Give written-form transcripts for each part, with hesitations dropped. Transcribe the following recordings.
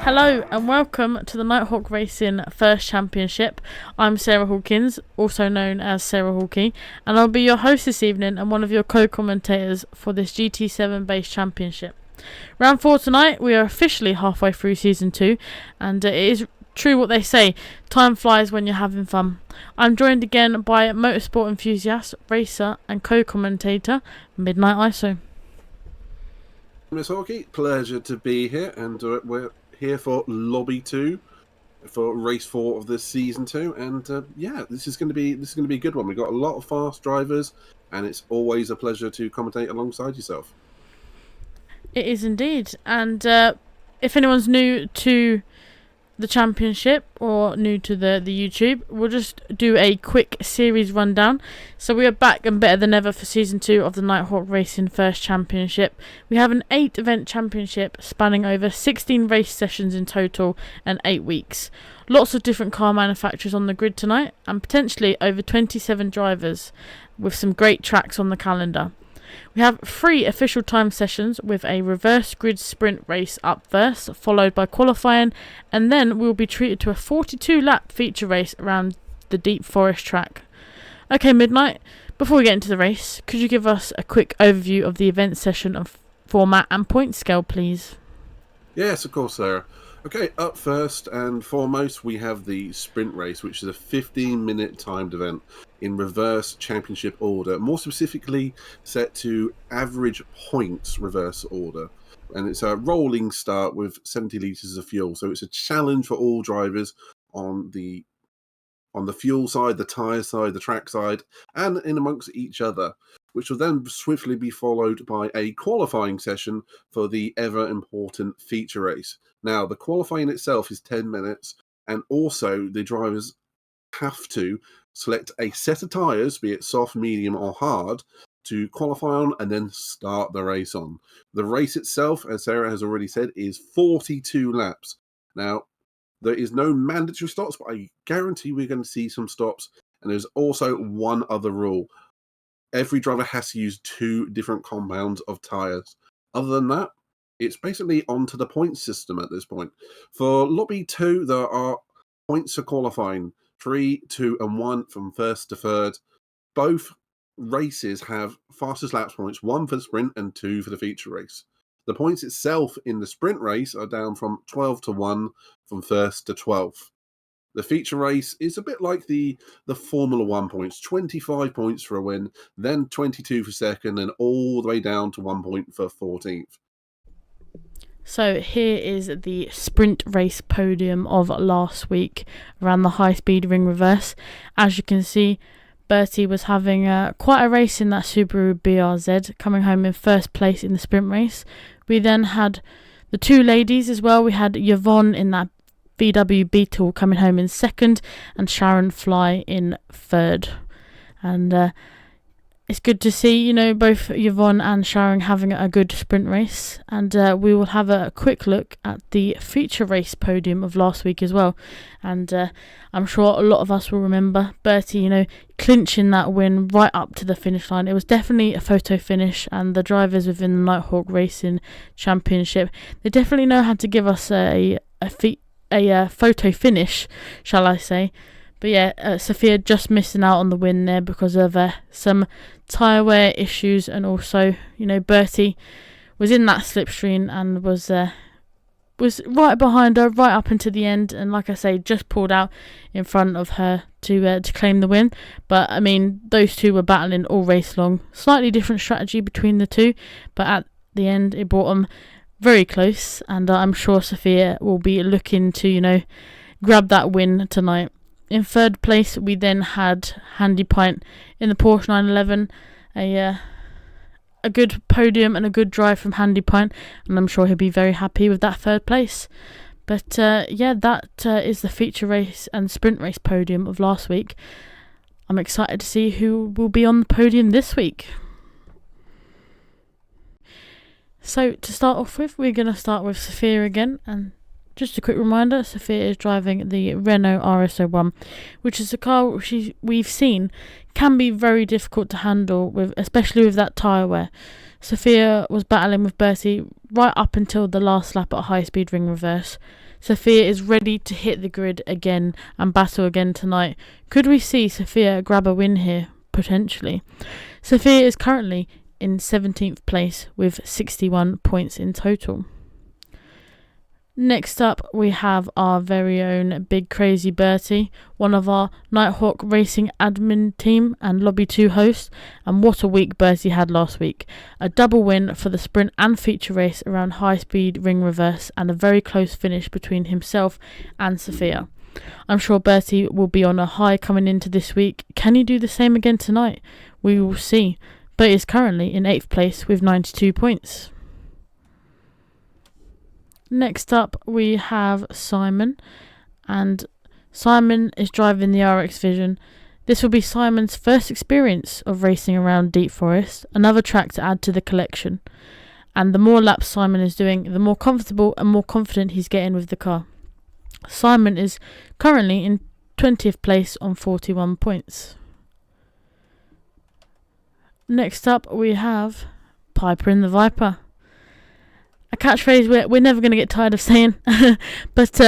Hello and welcome to the Nighthawk Racing First Championship. I'm Sarah Hawkins, also known as Sarah Hawkey, and I'll be your host this evening and one of your co-commentators for this GT7 Base Championship. Round 4 tonight, we are officially halfway through Season 2, and it is true what they say, time flies when you're having fun. I'm joined again by motorsport enthusiast, racer and co-commentator, Midnight ISO. Miss Hawkey, pleasure to be here, and we're here for Lobby 2 for race 4 of this season 2, and this is going to be a good one. We've got a lot of fast drivers, and it's always a pleasure to commentate alongside yourself. It is indeed, and if anyone's new to the championship or new to the YouTube, we'll just do a quick series rundown. So we are back and better than ever for season 2 of the Nighthawk Racing First Championship. We have an 8 event championship spanning over 16 race sessions in total and 8 weeks. Lots of different car manufacturers on the grid tonight and potentially over 27 drivers with some great tracks on the calendar. We have 3 official time sessions with a reverse grid sprint race up first, followed by qualifying, and then we'll be treated to a 42-lap feature race around the Deep Forest track. Okay, Midnight, before we get into the race, could you give us a quick overview of the event session of format and point scale, please? Yes, of course, Sarah. Okay, up first and foremost, we have the sprint race, which is a 15-minute timed event in reverse championship order, more specifically set to average points reverse order. And it's a rolling start with 70 litres of fuel. So it's a challenge for all drivers on the fuel side, the tyre side, the track side, and in amongst each other, which will then swiftly be followed by a qualifying session for the ever-important feature race. Now, the qualifying itself is 10 minutes, and also the drivers have to select a set of tyres, be it soft, medium, or hard, to qualify on and then start the race on. The race itself, as Sarah has already said, is 42 laps. Now, there is no mandatory stops, but I guarantee we're going to see some stops, and there's also one other rule. Every driver has to use 2 different compounds of tyres. Other than that, it's basically onto the point system at this point. For Lobby 2, there are points for qualifying, 3, 2, and 1 from first to third. Both races have fastest laps points, 1 for the sprint and 2 for the feature race. The points itself in the sprint race are down from 12 to 1 from first to 12th. The feature race is a bit like the Formula 1 points, 25 points for a win, then 22 for second, and all the way down to 1 point for 14th. So here is the sprint race podium of last week around the high-speed ring reverse. As you can see, Bertie was having quite a race in that Subaru BRZ, coming home in first place in the sprint race. We then had the 2 ladies as well. We had Yvonne in that VW Beetle coming home in second, and Sharon Fly in third. And it's good to see, both Yvonne and Sharon having a good sprint race. And we will have a quick look at the feature race podium of last week as well. And I'm sure a lot of us will remember Bertie, clinching that win right up to the finish line. It was definitely a photo finish, and the drivers within the Nighthawk Racing Championship, they definitely know how to give us a photo finish, shall I say. But yeah, Sophia just missing out on the win there because of some tyre wear issues, and also, Bertie was in that slipstream and was right behind her right up into the end, and like I say, just pulled out in front of her to claim the win. But I mean, those two were battling all race long. Slightly different strategy between the two, but at the end it brought them very close, and I'm sure Sophia will be looking to grab that win tonight. In third place, we then had Handy Pint in the Porsche 911. A good podium and a good drive from Handy Pint, and I'm sure he'll be very happy with that third place. But that is the feature race and sprint race podium of last week. I'm excited to see who will be on the podium this week. So to start off with, we're going to start with Sophia again, and just a quick reminder, Sophia is driving the Renault RS01, which is a car we've seen can be very difficult to handle, especially with that tyre wear. Sophia was battling with Bertie right up until the last lap at high speed ring reverse. Sophia is ready to hit the grid again and battle again tonight. Could we see Sophia grab a win here? Potentially. Sophia is currently in 17th place with 61 points in total. Next up, we have our very own Big Crazy Bertie, one of our Nighthawk Racing admin team and Lobby 2 hosts, and what a week Bertie had last week. A double win for the sprint and feature race around high speed ring reverse, and a very close finish between himself and Sophia. I'm sure Bertie will be on a high coming into this week. Can he do the same again tonight? We will see. Bertie is currently in 8th place with 92 points. Next up, we have Simon, and Simon is driving the RX Vision. This will be Simon's first experience of racing around Deep Forest, another track to add to the collection. And the more laps Simon is doing, the more comfortable and more confident he's getting with the car. Simon is currently in 20th place on 41 points. Next up, we have Piper in the Viper. A catchphrase we're never going to get tired of saying. But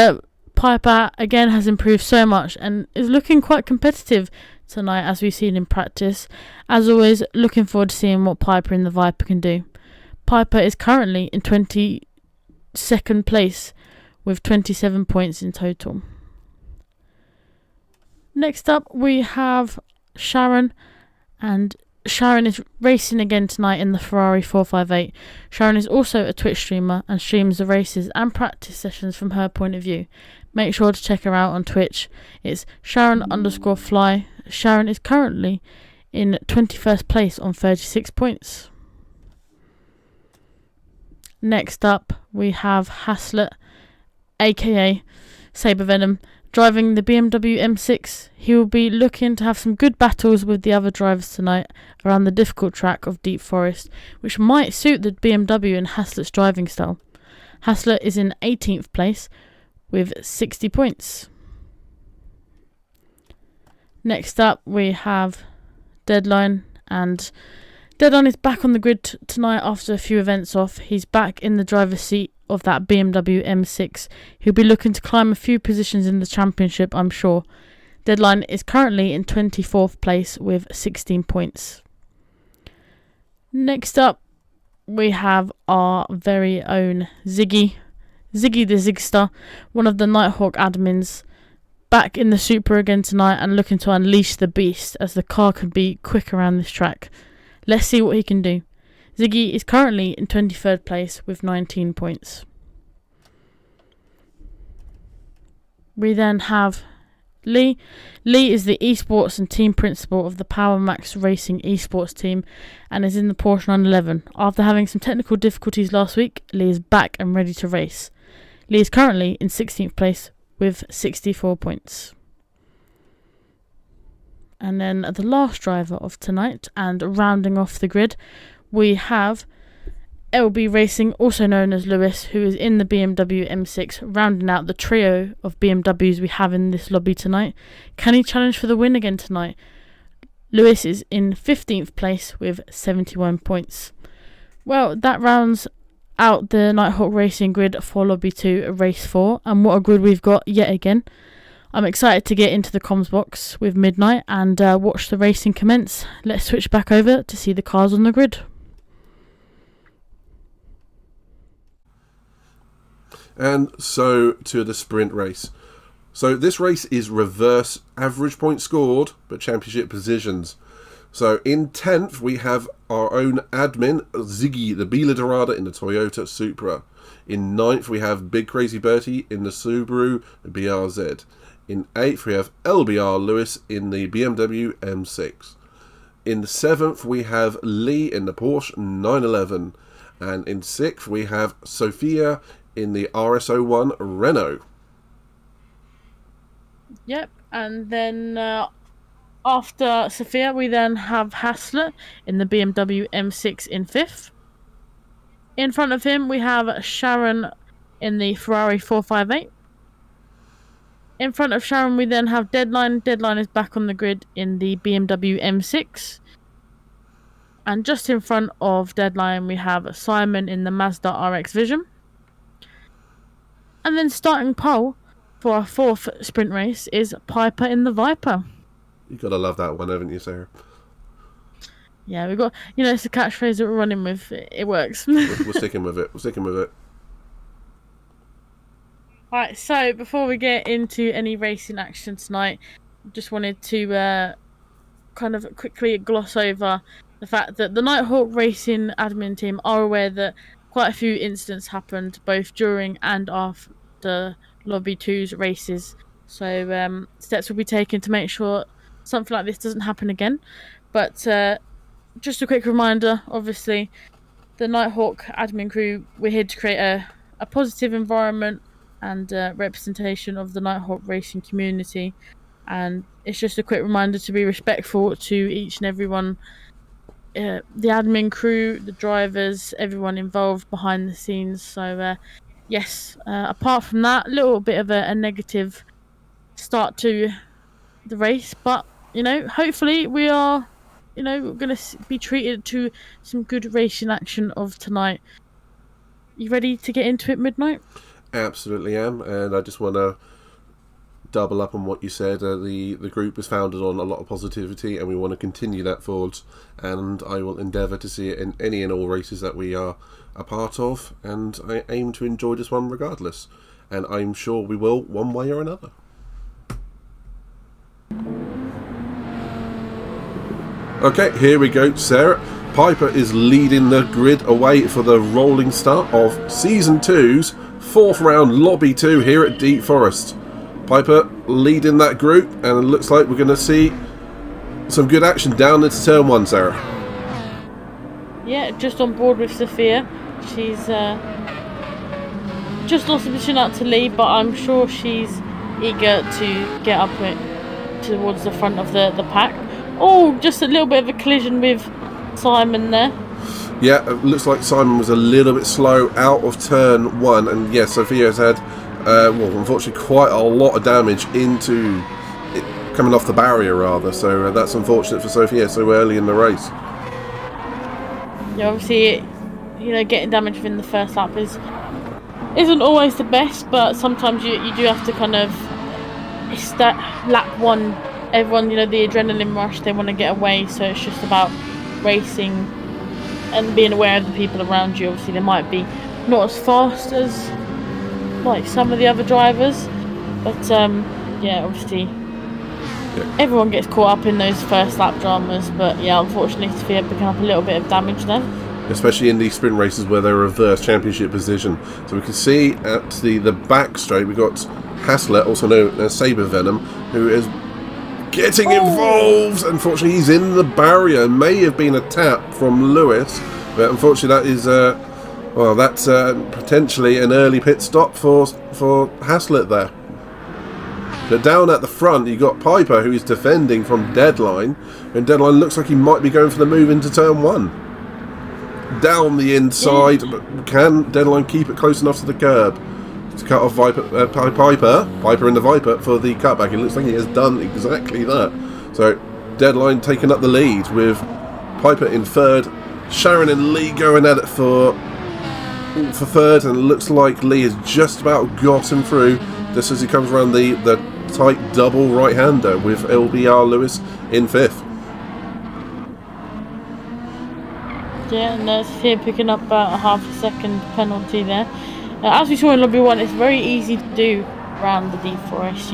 Piper again has improved so much and is looking quite competitive tonight, as we've seen in practice. As always, looking forward to seeing what Piper in the Viper can do. Piper is currently in 22nd place with 27 points in total. Next up, we have Sharon, and Sharon is racing again tonight in the Ferrari 458. Sharon is also a Twitch streamer and streams the races and practice sessions from her point of view. Make sure to check her out on Twitch. It's Sharon_fly. Sharon is currently in 21st place on 36 points. Next up, we have Haslett, aka Saber Venom, driving the BMW M6. He will be looking to have some good battles with the other drivers tonight around the difficult track of Deep Forest, which might suit the BMW and Haslett's driving style. Haslett is in 18th place with 60 points. Next up, we have Deadline, and Deadline is back on the grid tonight after a few events off. He's back in the driver's seat of that BMW M6. He'll be looking to climb a few positions in the championship, I'm sure. Deadline is currently in 24th place with 16 points. Next up, we have our very own Ziggy the Zigster, one of the Nighthawk admins, back in the Supra again tonight and looking to unleash the beast, as the car can be quick around this track. Let's see what he can do. Ziggy is currently in 23rd place with 19 points. We then have Lee. Lee is the esports and team principal of the Power Max Racing esports team and is in the Porsche 911. After having some technical difficulties last week, Lee is back and ready to race. Lee is currently in 16th place with 64 points. And then the last driver of tonight, and rounding off the grid, we have LB Racing, also known as Lewis, who is in the BMW M6, rounding out the trio of BMWs we have in this lobby tonight. Can he challenge for the win again tonight? Lewis is in 15th place with 71 points. Well, that rounds out the Nighthawk Racing grid for Lobby 2 Race 4, and what a grid we've got yet again. I'm excited to get into the comms box with Midnight and watch the racing commence. Let's switch back over to see the cars on the grid. And so to the sprint race. So this race is reverse average points scored, but championship positions. So in 10th, we have our own admin, Ziggy the Bila Dorada in the Toyota Supra. In 9th, we have Big Crazy Bertie in the Subaru BRZ. In 8th, we have LBR Lewis in the BMW M6. In 7th, we have Lee in the Porsche 911. And in 6th, we have Sophia in the S01 Renault. Yep, and then after Sophia, we then have Haslett in the BMW M6 in 5th. In front of him, we have Sharon in the Ferrari 458. In front of Sharon, we then have Deadline. Deadline is back on the grid in the BMW M6. And just in front of Deadline, we have Simon in the Mazda RX Vision. And then starting pole for our 4th sprint race is Piper in the Viper. You gotta love that one, haven't you, Sarah? Yeah, we've got, it's a catchphrase that we're running with. It works. We're sticking with it. We're sticking with it. Right, so before we get into any racing action tonight, just wanted to kind of quickly gloss over the fact that the Nighthawk Racing admin team are aware that quite a few incidents happened both during and after Lobby 2's races. So steps will be taken to make sure something like this doesn't happen again. But just a quick reminder, obviously, the Nighthawk admin crew, we're here to create a positive environment and representation of the Nighthawk racing community. And it's just a quick reminder to be respectful to each and everyone, the admin crew, the drivers, everyone involved behind the scenes. So yes, apart from that, a little bit of a negative start to the race, but hopefully we are going to be treated to some good racing action of tonight. You ready to get into it, Midnight? Absolutely am, and I just want to double up on what you said. The group is founded on a lot of positivity, and we want to continue that forwards, and I will endeavour to see it in any and all races that we are a part of, and I aim to enjoy this one regardless, and I'm sure we will one way or another. Okay, here we go, Sarah. Piper is leading the grid away for the rolling start of Season 2's 4th round Lobby 2 here at Deep Forest. Piper leading that group, and it looks like we're going to see some good action down into Turn 1, Sarah. Yeah, just on board with Sophia. She's just lost the position out to Lee, but I'm sure she's eager to get up towards the front of the pack. Oh, just a little bit of a collision with Simon there. Yeah, it looks like Simon was a little bit slow out of Turn 1, and yes, Sophia has had, unfortunately, quite a lot of damage into it, coming off the barrier, rather, so that's unfortunate for Sophia so early in the race. Yeah, obviously, getting damage within the first lap isn't always the best, but sometimes you do have to kind of, it's that lap 1, everyone, the adrenaline rush, they want to get away, so it's just about racing and being aware of the people around you. Obviously, they might be not as fast as like some of the other drivers, but yeah, obviously everyone gets caught up in those first lap dramas, but yeah, unfortunately Sophia picking up a little bit of damage there, especially in these sprint races where they're reverse championship position. So we can see at the back straight we've got Haslett, also known as Saber Venom, who is getting involved. Unfortunately, he's in the barrier. May have been a tap from Lewis, but unfortunately that is that's potentially an early pit stop for Haslett there. But down at the front, you got Piper, who is defending from Deadline, and Deadline looks like he might be going for the move into Turn 1. Down the inside, but can Deadline keep it close enough to the curb to cut off Piper in the Viper for the cutback? It looks like he has done exactly that. So Deadline taking up the lead with Piper in third, Sharon and Lee going at it for third, and it looks like Lee has just about got him through just as he comes around the tight double right-hander with LBR Lewis in fifth. Yeah, and that's here picking up about a half a second penalty there. As we saw in Lobby 1, it's very easy to do around the Deep Forest.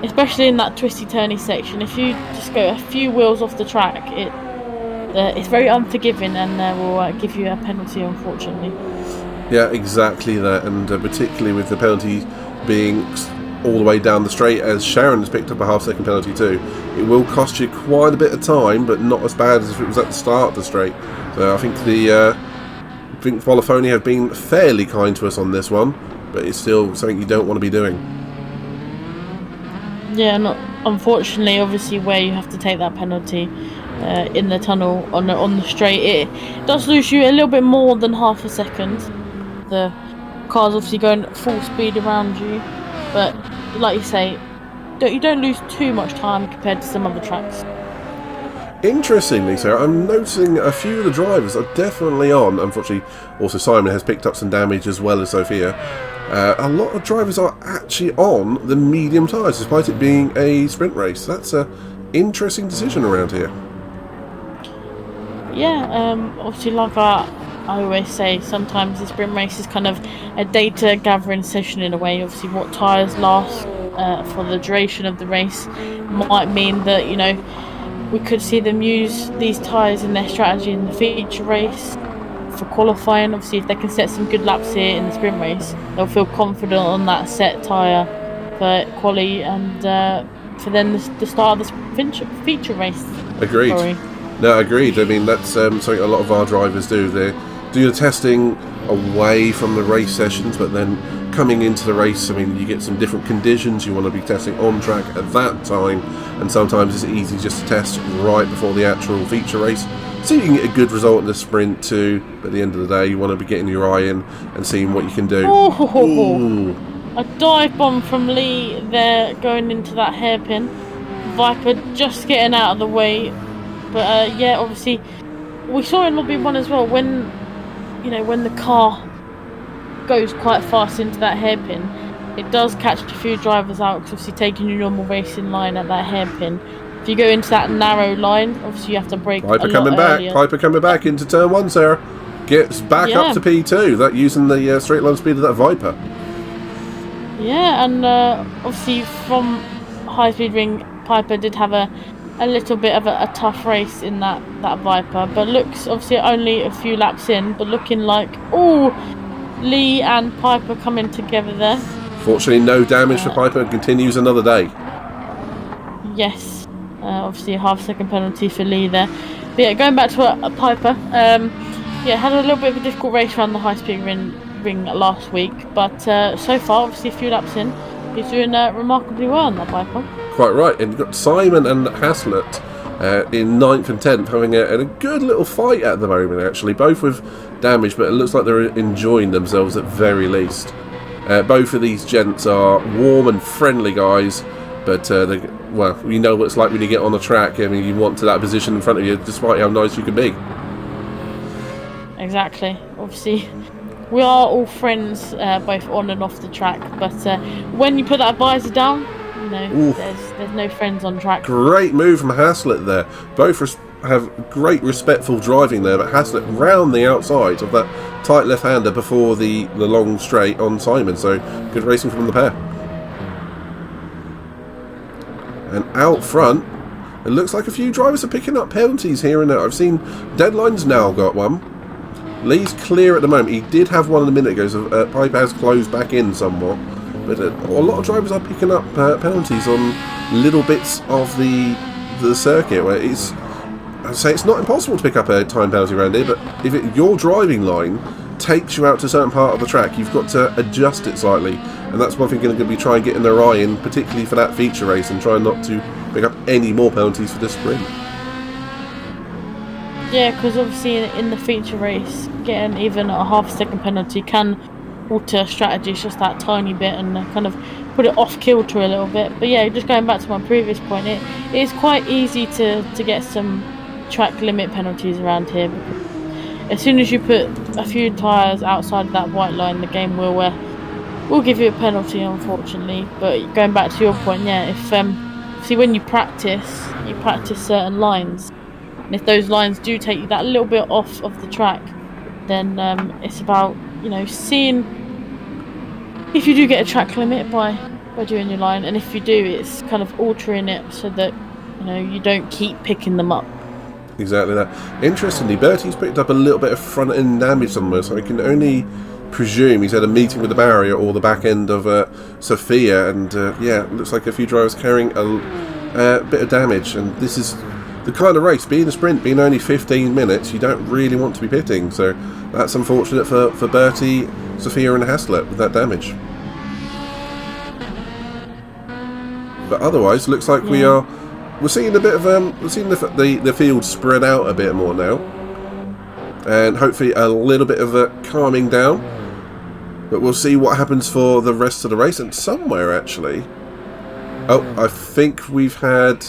Especially in that twisty-turny section, if you just go a few wheels off the track, it's very unforgiving and will give you a penalty, unfortunately. Yeah, exactly that, and particularly with the penalty being all the way down the straight, as Sharon has picked up a half-second penalty too, it will cost you quite a bit of time, but not as bad as if it was at the start of the straight. So I think Volafone have been fairly kind to us on this one, but it's still something you don't want to be doing. Yeah, unfortunately, obviously, where you have to take that penalty in the tunnel on the straight, it does lose you a little bit more than half a second. The car's obviously going at full speed around you, but like you say, you don't lose too much time compared to some other tracks. Interestingly, Sarah, I'm noticing a few of the drivers are definitely on. Unfortunately, also Simon has picked up some damage as well as Sophia. A lot of drivers are actually on the medium tyres, despite it being a sprint race. That's an interesting decision around here. Yeah, obviously, like I always say, sometimes the sprint race is kind of a data gathering session in a way. Obviously, what tyres last for the duration of the race might mean that, you know, we could see them use these tyres in their strategy in the feature race for qualifying. Obviously, if they can set some good laps here in the sprint race, they'll feel confident on that set tyre for quali and for then the start of the feature race. Agreed. Sorry. No, agreed. I mean, that's something a lot of our drivers do. They do the testing away from the race sessions, but then coming into the race, I mean, you get some different conditions. You want to be testing on track at that time, and sometimes it's easy just to test right before the actual feature race, so you can get a good result in the sprint too. But at the end of the day, you want to be getting your eye in and seeing what you can do. Ooh. A dive bomb from Lee there, going into that hairpin. Viper just getting out of the way. But yeah, obviously, we saw in Lobby 1 as well, when the car goes quite fast into that hairpin, it does catch a few drivers out, because obviously taking your normal racing line at that hairpin, if you go into that narrow line, obviously you have to brake Piper a lot coming back. earlier. Piper coming back into turn 1, Sarah. Gets back up to P2, that using the straight line speed of that Viper. Yeah, and obviously from high speed ring, Piper did have a little bit of a tough race in that Viper, but looks obviously only a few laps in, but looking like, Lee and Piper coming together there. Fortunately, no damage for Piper, and continues another day. Yes, obviously a half-second penalty for Lee there. But yeah, going back to a Piper, had a little bit of a difficult race around the high-speed ring last week, but so far, obviously a few laps in, he's doing remarkably well on that Piper. Quite right, and you've got Simon and Haslett in 9th and 10th having a good little fight at the moment, actually, both with damage, but it looks like they're enjoying themselves at very least. Both of these gents are warm and friendly guys, but you know what it's like when you get on the track. I mean, you want to that position in front of you, despite how nice you can be. Exactly. Obviously, we are all friends, both on and off the track, but when you put that visor down, you know, there's no friends on track. Great move from Haslett there. Both have great respectful driving there, but Haslett round the outside of that tight left-hander before the long straight on Simon, so good racing from the pair. And out front, it looks like a few drivers are picking up penalties here and there. I've seen Deadline's now got one. Lee's clear at the moment. He did have one a minute ago, so Piper has closed back in somewhat. But a lot of drivers are picking up penalties on little bits of the circuit, where I'd say it's not impossible to pick up a time penalty around here, but if your driving line takes you out to a certain part of the track, you've got to adjust it slightly, and that's one thing going to be trying getting their eye in, particularly for that feature race, and trying not to pick up any more penalties for this sprint. Yeah, because obviously in the feature race, getting even a half-second penalty can alter strategy just that tiny bit and kind of put it off kilter a little bit. But yeah, just going back to my previous point, it is quite easy to get some track limit penalties around here, because as soon as you put a few tyres outside of that white line, the game will give you a penalty, unfortunately. But going back to your point, yeah, if see, when you practice certain lines, and if those lines do take you that little bit off of the track, then it's about, you know, seeing if you do get a track limit by doing your line, and if you do, it's kind of altering it so that, you know, you don't keep picking them up. Exactly that. Interestingly, Bertie's picked up a little bit of front end damage somewhere, so I can only presume he's had a meeting with the barrier or the back end of Sophia, and it looks like a few drivers carrying a bit of damage, and this is the kind of race, being a sprint, being only 15 minutes, you don't really want to be pitting, so that's unfortunate for Bertie, Sophia and Haslett with that damage. But otherwise, looks like we're seeing a bit of we're seeing the field spread out a bit more now, and hopefully a little bit of a calming down. But we'll see what happens for the rest of the race. And somewhere actually, I think we've had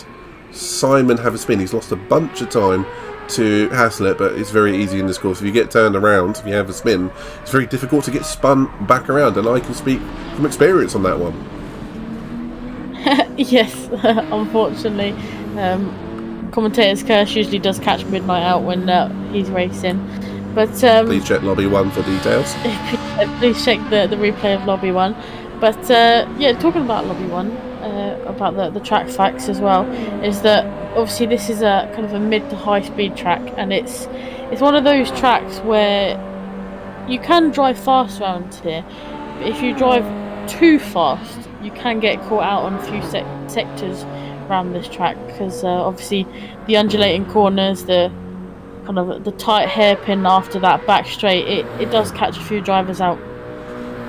Simon have a spin. He's lost a bunch of time to Haslett, but it's very easy in this course. If you get turned around, if you have a spin, it's very difficult to get spun back around, and I can speak from experience on that one. Yes, unfortunately. Commentator's curse usually does catch Midnight out when he's racing. But please check Lobby 1 for details. Please check the replay of Lobby 1. But yeah, talking about Lobby 1, about the track facts as well, is that obviously this is a kind of a mid to high speed track, and it's one of those tracks where you can drive fast around here, but if you drive too fast you can get caught out on a few sectors around this track, because obviously the undulating corners, the kind of the tight hairpin after that back straight, it does catch a few drivers out.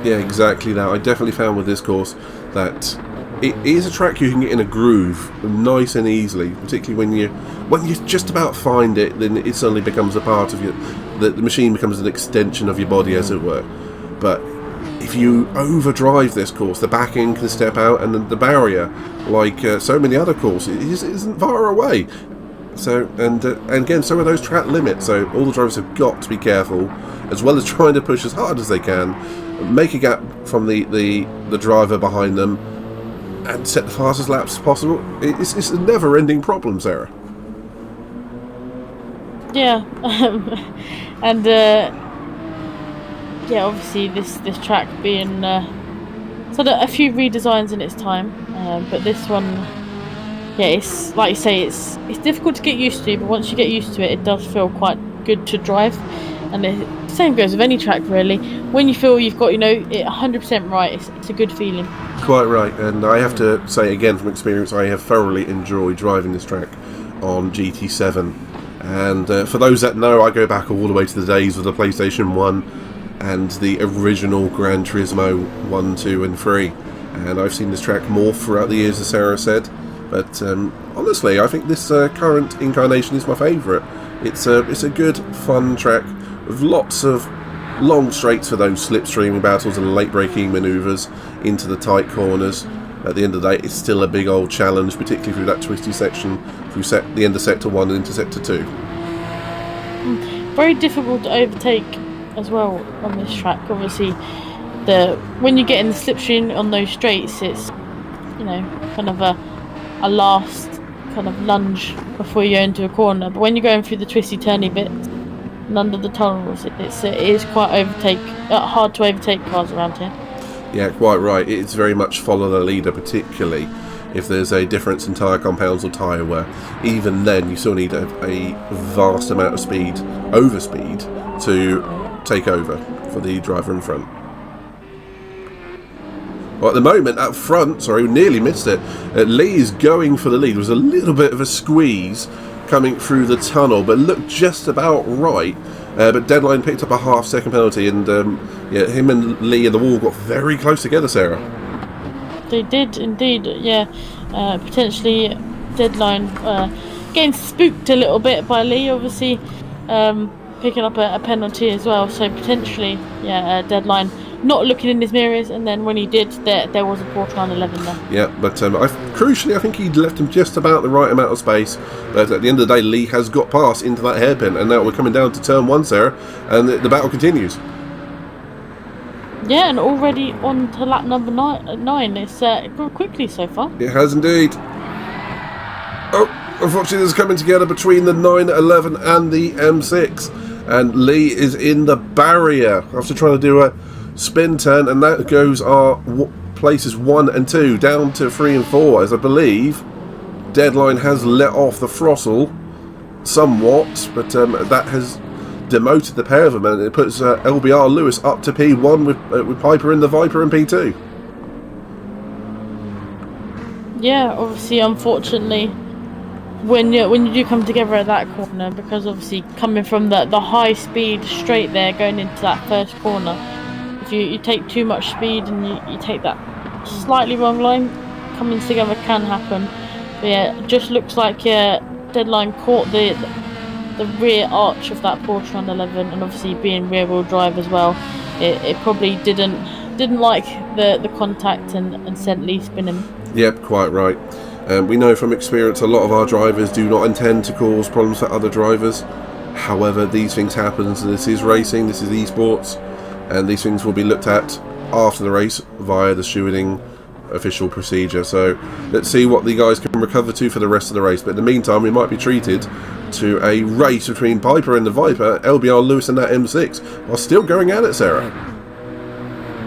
Yeah, exactly that. I definitely found with this course that it is a track you can get in a groove nice and easily, particularly when you just about find it, then it suddenly becomes a part of you. The machine becomes an extension of your body, as it were. But if you overdrive this course, the back end can step out, and the barrier, like so many other courses, isn't far away. So and again, so are those track limits. So all the drivers have got to be careful, as well as trying to push as hard as they can, make a gap from the driver behind them, and set the fastest laps possible. It's a never-ending problem, Sarah. Yeah, and yeah, obviously this track being had a few redesigns in its time, but this one, yeah, it's like you say, it's difficult to get used to, but once you get used to it, it does feel quite good to drive. And the same goes with any track, really. When you feel you've got, it 100% right, it's a good feeling. Quite right, and I have to say again from experience, I have thoroughly enjoyed driving this track on GT7. And for those that know, I go back all the way to the days of the PlayStation 1 and the original Gran Turismo 1, 2 and 3. And I've seen this track more throughout the years, as Sarah said. But honestly, I think this current incarnation is my favourite. It's a good, fun track with lots of long straights for those slipstreaming battles and late braking manoeuvres into the tight corners. At the end of the day, it's still a big old challenge, particularly through that twisty section, through the end of Sector 1 and into Sector 2. Very difficult to overtake as well on this track. Obviously, when you get in the slipstream on those straights, it's kind of a last kind of lunge before you go into a corner. But when you're going through the twisty turny bits and under the tunnels, it is quite hard to overtake cars around here. Yeah, quite right. It's very much follow the leader, particularly if there's a difference in tyre compounds or tyre wear. Even then, you still need a vast amount of speed, overspeed, to take over for the driver in front. Well, at the moment, up front, we nearly missed it. Lee is going for the lead. There was a little bit of a squeeze coming through the tunnel, but looked just about right. But Deadline picked up a half-second penalty, and him and Lee and the wall got very close together, Sarah. They did indeed, yeah. Potentially Deadline getting spooked a little bit by Lee, obviously picking up a penalty as well. So potentially, Deadline not looking in his mirrors, and then when he did, there was a Porsche 911 there. Yeah, but crucially, I think he'd left him just about the right amount of space. But at the end of the day, Lee has got past into that hairpin, and now we're coming down to turn 1, Sarah, and the battle continues. Yeah, and already on to lap number 9. It's gone quickly so far. It has indeed. Oh, unfortunately, there's coming together between the 911 and the M6, and Lee is in the barrier after trying to do a spin turn, and that goes our places 1 and 2 down to 3 and 4, as I believe Deadline has let off the throttle somewhat, but that has demoted the pair of them, and it puts LBR Lewis up to P1 with Piper in the Viper and P2. Yeah, obviously, unfortunately, when you do come together at that corner, because obviously coming from the high speed straight there going into that first corner, if you take too much speed and you take that slightly wrong line, coming together can happen. But yeah, it just looks like Deadline caught the rear arch of that Porsche 911, and obviously being rear wheel drive as well, it probably didn't like the contact and sent Lee spinning. Yep, quite right. We know from experience a lot of our drivers do not intend to cause problems for other drivers. However, these things happen, so this is racing, this is esports, and these things will be looked at after the race via the stewarding official procedure. So let's see what the guys can recover to for the rest of the race. But in the meantime, we might be treated to a race between Piper and the Viper, LBR, Lewis and that M6, while still going at it, Sarah.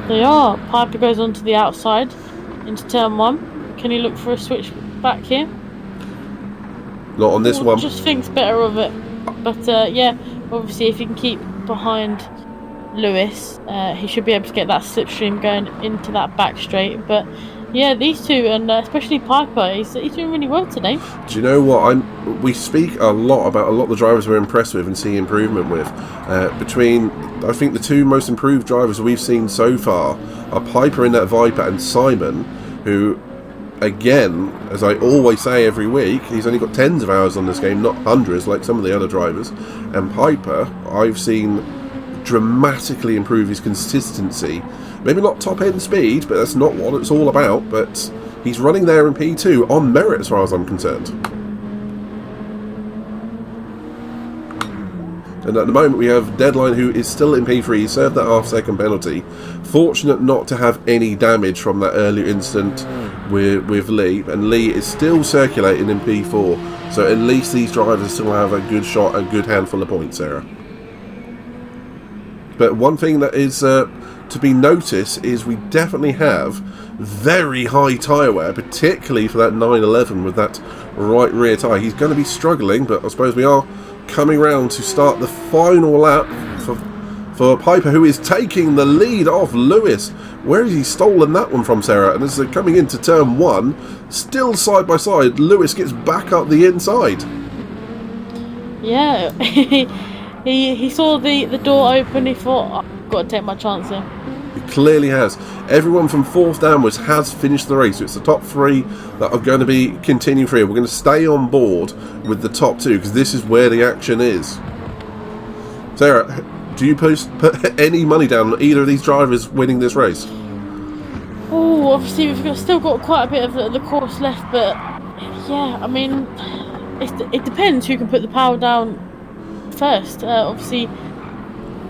They are. Piper goes onto the outside into turn 1. Can he look for a switch back here? Not on this one. Just thinks better of it. But yeah, obviously if he can keep behind Lewis, he should be able to get that slipstream going into that back straight. But yeah, these two, and especially Piper, he's doing really well today. Do you know what? We speak a lot about a lot of the drivers we're impressed with and see improvement with. Between, I think, the two most improved drivers we've seen so far are Piper in that Viper and Simon, who, again, as I always say every week, he's only got tens of hours on this game, not hundreds like some of the other drivers. And Piper, I've seen dramatically improve his consistency. Maybe not top end speed, but that's not what it's all about. But he's running there in P2 on merit as far as I'm concerned. And at the moment we have Deadline, who is still in P3. He served that half-second penalty. Fortunate not to have any damage from that earlier incident with Lee. And Lee is still circulating in P4. So at least these drivers still have a good shot, a good handful of points, Sarah. But one thing that is to be noticed is we definitely have very high tyre wear, particularly for that 911 with that right rear tyre. He's going to be struggling, but I suppose we are coming round to start the final lap for Piper, who is taking the lead off Lewis. Where has he stolen that one from, Sarah? And as they're coming into turn 1, still side by side, Lewis gets back up the inside. Yeah, he saw the door open. He thought, I've got to take my chance here. He clearly has. Everyone from 4th downwards has finished the race. So it's the top 3 that are going to be continuing through. We're going to stay on board with the top 2 because this is where the action is. Sarah, do you put any money down on either of these drivers winning this race? Oh, obviously we've still got quite a bit of the course left, but yeah, I mean, it depends who can put the power down first. Obviously,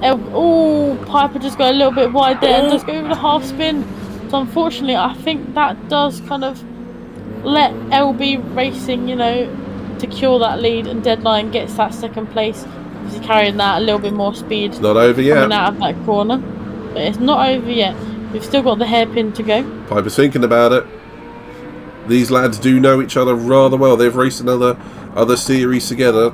Piper just got a little bit wide there and does go over the half spin. So unfortunately, I think that does kind of let LB Racing, secure that lead, and Deadline gets that second place. Obviously carrying that a little bit more speed. It's not over yet. Coming out of that corner, but it's not over yet. We've still got the hairpin to go. Piper's thinking about it. These lads do know each other rather well. They've raced another series together.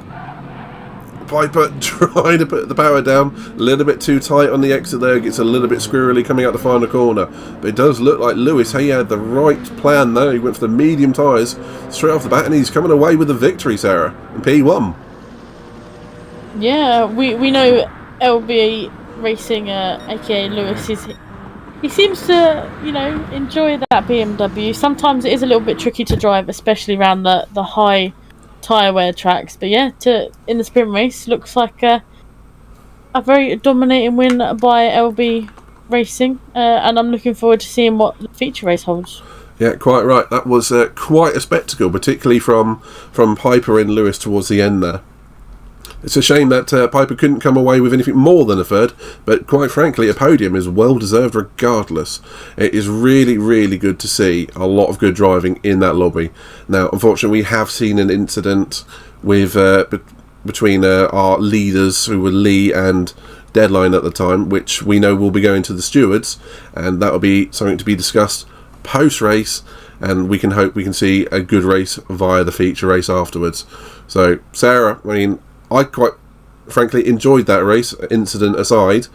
Piper trying to put the power down, a little bit too tight on the exit there, gets a little bit squirrely coming out the final corner. But it does look like Lewis, he had the right plan there. He went for the medium tyres straight off the bat, and he's coming away with the victory, Sarah, in P1. Yeah, we know LB Racing, aka Lewis, he seems to, enjoy that BMW. Sometimes it is a little bit tricky to drive, especially around the high tyre wear tracks. But yeah, in the sprint race, looks like a very dominating win by LB Racing. And I'm looking forward to seeing what the feature race holds. Yeah, quite right. That was quite a spectacle, particularly from Piper and Lewis towards the end there. It's a shame that Piper couldn't come away with anything more than a third, but quite frankly, a podium is well deserved regardless. It is really, really good to see a lot of good driving in that lobby. Now, unfortunately, we have seen an incident with between our leaders, who were Lee and Deadline at the time, which we know will be going to the stewards, and that will be something to be discussed post-race, and we can hope we can see a good race via the feature race afterwards. So, Sarah, I quite frankly enjoyed that race, incident aside,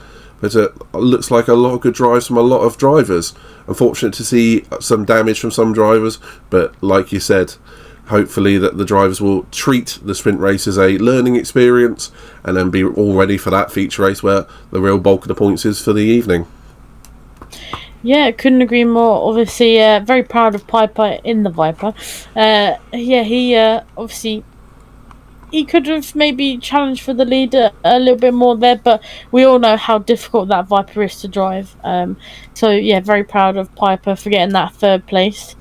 but it looks like a lot of good drives from a lot of drivers. Unfortunate to see some damage from some drivers, but like you said, hopefully that the drivers will treat the sprint race as a learning experience and then be all ready for that feature race where the real bulk of the points is for the evening. Yeah, couldn't agree more. Obviously, very proud of Piper in the Viper. He obviously... He could have maybe challenged for the lead a little bit more there, but we all know how difficult that Viper is to drive. So yeah, very proud of Piper for getting that third place.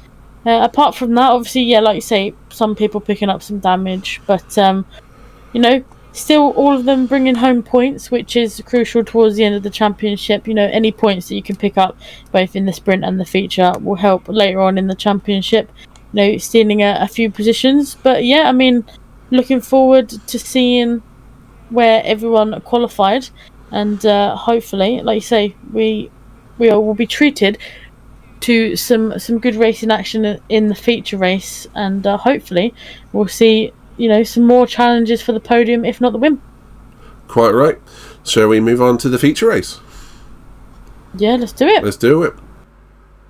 Apart from that, obviously, yeah, like you say, some people picking up some damage, but you know, still all of them bringing home points, which is crucial towards the end of the championship. You know, any points that you can pick up both in the sprint and the feature will help later on in the championship. You know, stealing a few positions, but yeah, I mean, looking forward to seeing where everyone qualified, and hopefully, like you say, we will be treated to some good racing action in the feature race, and hopefully we'll see some more challenges for the podium, if not the win. Quite right. Shall we move on to the feature race? Yeah, let's do it. Let's do it.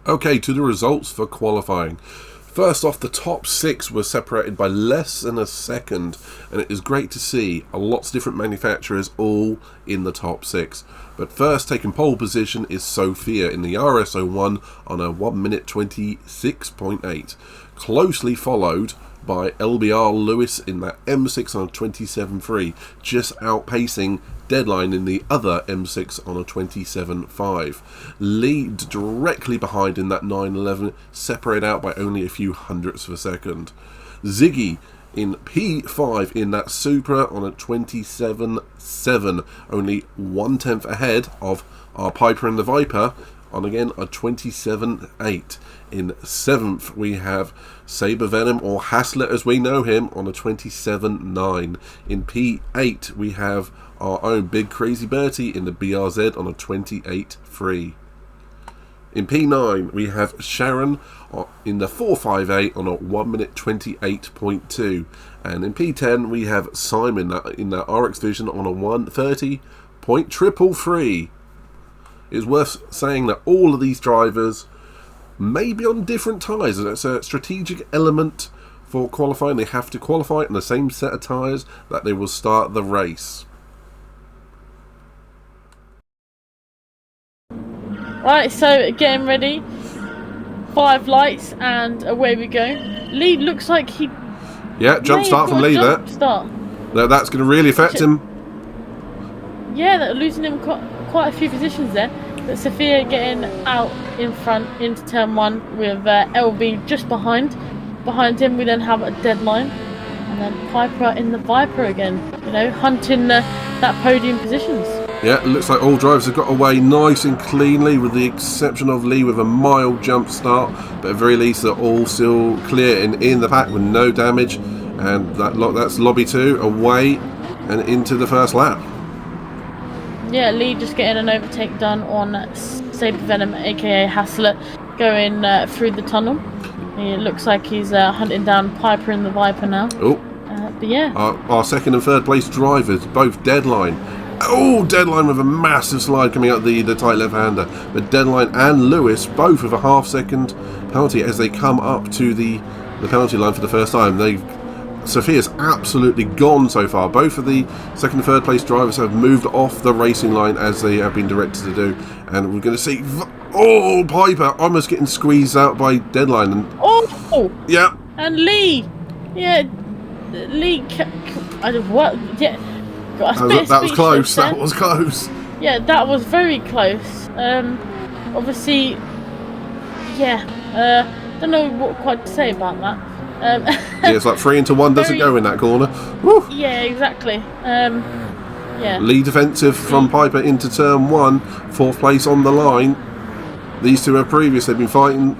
Okay, to the results for qualifying. First off, the top 6 were separated by less than a second, and it is great to see lots of different manufacturers all in the top 6. But first, taking pole position is Sophia in the RS01 on a 1 minute 26.8, closely followed by LBR Lewis in that M6 on a 27.3, just outpacing Deadline in the other M6 on a 27.5. Lee directly behind in that 911, separated out by only a few hundredths of a second. Ziggy in P5 in that Supra on a 27.7, only 1/10 ahead of our Piper and the Viper on again a 27.8. In 7th we have Saber Venom, or Haslett as we know him, on a 27.9. In P8 we have our own Big Crazy Bertie in the BRZ on a 28.3. In P9 we have Sharon in the 458 on a 1 minute 28.2, and in P10 we have Simon in that RX Vision on a 1:30.333. It's worth saying that all of these drivers may be on different tyres, and it's a strategic element for qualifying. They have to qualify in the same set of tyres that they will start the race. Right, so getting ready. 5 lights and away we go. Lee looks like he Jump start from Lee there. That's going to really affect him. Yeah, they're losing him quite a few positions there. But Sophia getting out in front into turn 1 with LB just behind. Behind him we then have a Deadline, and then Piper in the Viper again, hunting that podium positions. Yeah, it looks like all drivers have got away nice and cleanly, with the exception of Lee with a mild jump start, but at very least they're all still clear in the pack with no damage, and that's lobby 2 away and into the first lap. Yeah, Lee just getting an overtake done on Saber Venom, aka Haslett, going through the tunnel. It looks like he's hunting down Piper in the Viper now. Oh, but yeah, our second and third place drivers, both Deadline. Oh, Deadline with a massive slide coming out the tight left-hander. But Deadline and Lewis both with a half-second penalty as they come up to the penalty line for the first time. Sophia's absolutely gone so far. Both of the second and third place drivers have moved off the racing line as they have been directed to do. And we're going to see... Oh, Piper almost getting squeezed out by Deadline. And, yeah. And Lee. Yeah, Lee... What? Yeah. That was close. That was close. Yeah, that was very close. Obviously, yeah. Don't know what quite to say about that. Yeah, it's like 3 into 1 doesn't go in that corner. Woo. Yeah, exactly. Yeah. Lead defensive from Piper into turn 1, 4th place on the line. These two have previously been fighting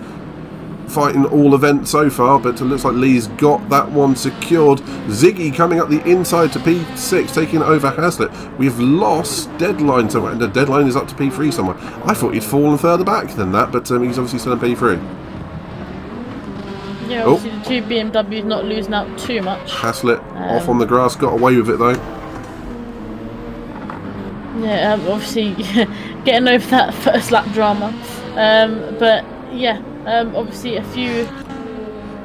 all events so far, but it looks like Lee's got that one secured. Ziggy coming up the inside to P6, taking over Haslett. We've lost Deadline somewhere, and the Deadline is up to P3 somewhere. I thought he'd fallen further back than that, but he's obviously still in P3. Yeah, obviously the two BMWs not losing out too much. Haslett off on the grass, got away with it though. Yeah, obviously getting over that first lap drama. But yeah, obviously a few...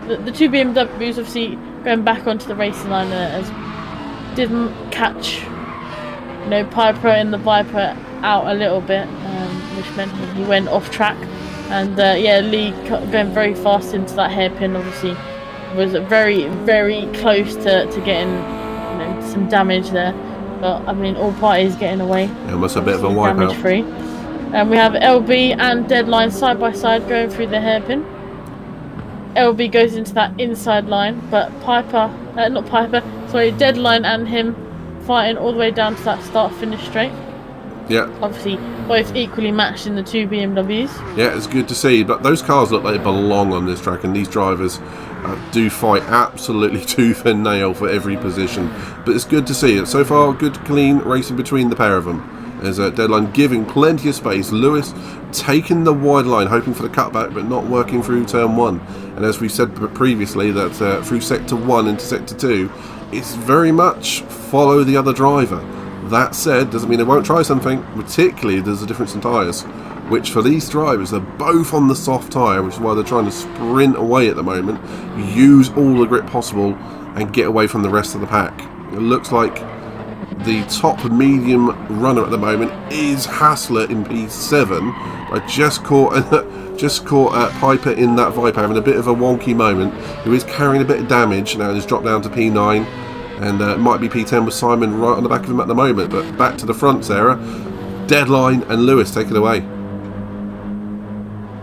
The two BMWs obviously going back onto the racing line as didn't catch Piper and the Viper out a little bit, which meant he went off track. And yeah, Lee going very fast into that hairpin, obviously was very, very close to getting some damage there. But I mean, all parties getting away. Yeah, almost a bit of a wipeout. Damage free. And we have LB and Deadline side by side going through the hairpin. LB goes into that inside line, but Deadline and him fighting all the way down to that start-finish straight. Yeah. Obviously, both equally matched in the two BMWs. Yeah, it's good to see. But those cars look like they belong on this track, and these drivers do fight absolutely tooth and nail for every position. But it's good to see. So far, good, clean racing between the pair of them. There's a Deadline giving plenty of space. Lewis taking the wide line, hoping for the cutback, but not working through turn 1. And as we said previously, that through sector 1 into sector 2, it's very much follow the other driver. That said, doesn't mean they won't try something, particularly there's a difference in tyres, which for these drivers, they're both on the soft tyre, which is why they're trying to sprint away at the moment, use all the grip possible and get away from the rest of the pack. It looks like the top medium runner at the moment is Hassler in P7. I just caught Piper in that Viper having a bit of a wonky moment, who is carrying a bit of damage now and has dropped down to P9. And it might be P10 with Simon right on the back of him at the moment. But back to the front, Sarah. Deadline and Lewis, take it away.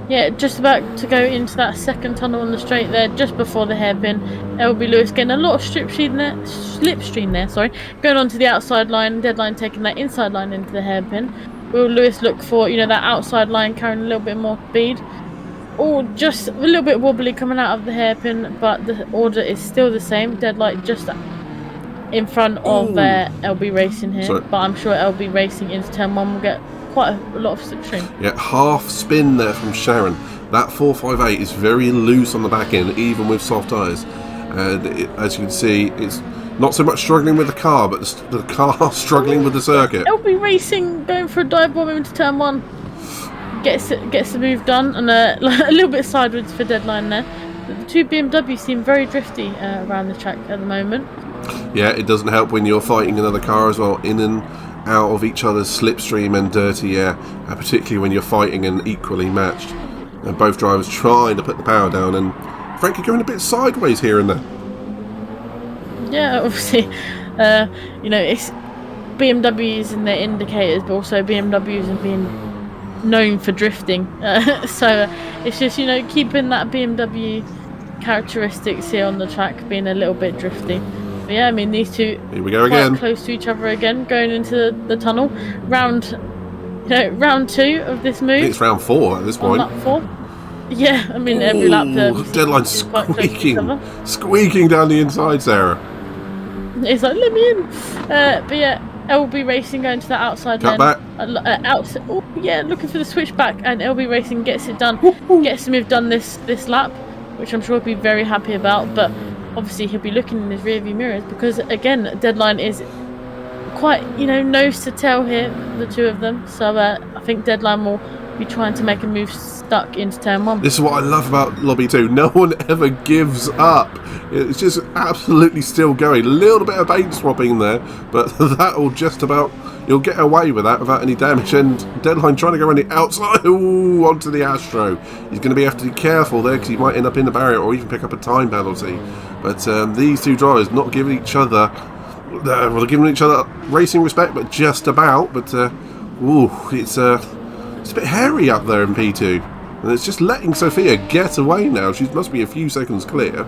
Yeah, just about to go into that second tunnel on the straight there, just before the hairpin. LB Lewis getting a lot of slipstream there, going on to the outside line, Deadline taking that inside line into the hairpin. Will Lewis look for, that outside line carrying a little bit more speed? Or just a little bit wobbly coming out of the hairpin, but the order is still the same. Deadline just in front of LB Racing here. Sorry. But I'm sure LB Racing into turn 1 will get quite a lot of slipstream. Yeah, half spin there from Sharon. That 458 is very loose on the back end, even with soft tyres. And as you can see, it's not so much struggling with the car, but the car struggling with the circuit. LB Racing going for a dive bomb into turn 1. Gets the move done, and a little bit sideways for Deadline there. The two BMWs seem very drifty around the track at the moment. Yeah, it doesn't help when you're fighting another car as well, in and out of each other's slipstream and dirty air, particularly when you're fighting and equally matched. And both drivers trying to put the power down, and frankly going a bit sideways here and there. Yeah, obviously, it's BMWs and their indicators, but also BMWs and being known for drifting. So it's just, keeping that BMW characteristics here on the track, being a little bit drifty. But yeah, I mean, these two here we go again, close to each other again, going into the tunnel. Round 2 of this move. I think it's round 4 at this point. Lap 4. Yeah, I mean, every lap. Deadline squeaking down the inside, Sarah. It's like, let me in. But yeah, LB Racing going to the outside lane. Back. Looking for the switchback, and LB Racing gets it done. Gets the move done this lap, which I'm sure he'll be very happy about. But obviously he'll be looking in his rearview mirrors, because again, Deadline is quite, nose to tail here, the two of them. So I think Deadline will be trying to make a move stuck into turn 1. This is what I love about Lobby 2. No one ever gives up. It's just absolutely still going. A little bit of bait swapping there, but that'll just about, you'll get away with that without any damage. And Deadline trying to go around the outside, onto the Astro. He's going to have to be careful there, because he might end up in the barrier or even pick up a time penalty. But these two drivers not giving each other, they're giving each other racing respect, but just about. But it's a bit hairy up there in P2. And it's just letting Sophia get away now. She must be a few seconds clear.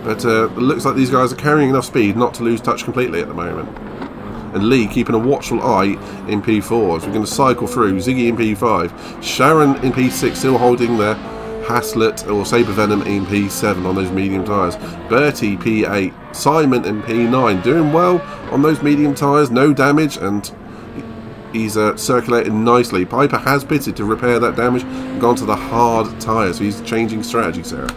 But it looks like these guys are carrying enough speed not to lose touch completely at the moment. And Lee keeping a watchful eye in P4. So we're going to cycle through. Ziggy in P5. Sharon in P6 still holding there. Haslett or Saber Venom in P7 on those medium tyres. Bertie P8. Simon in P9. Doing well on those medium tyres. No damage, and he's circulating nicely. Piper has pitted to repair that damage and gone to the hard tyres. So he's changing strategy, Sarah.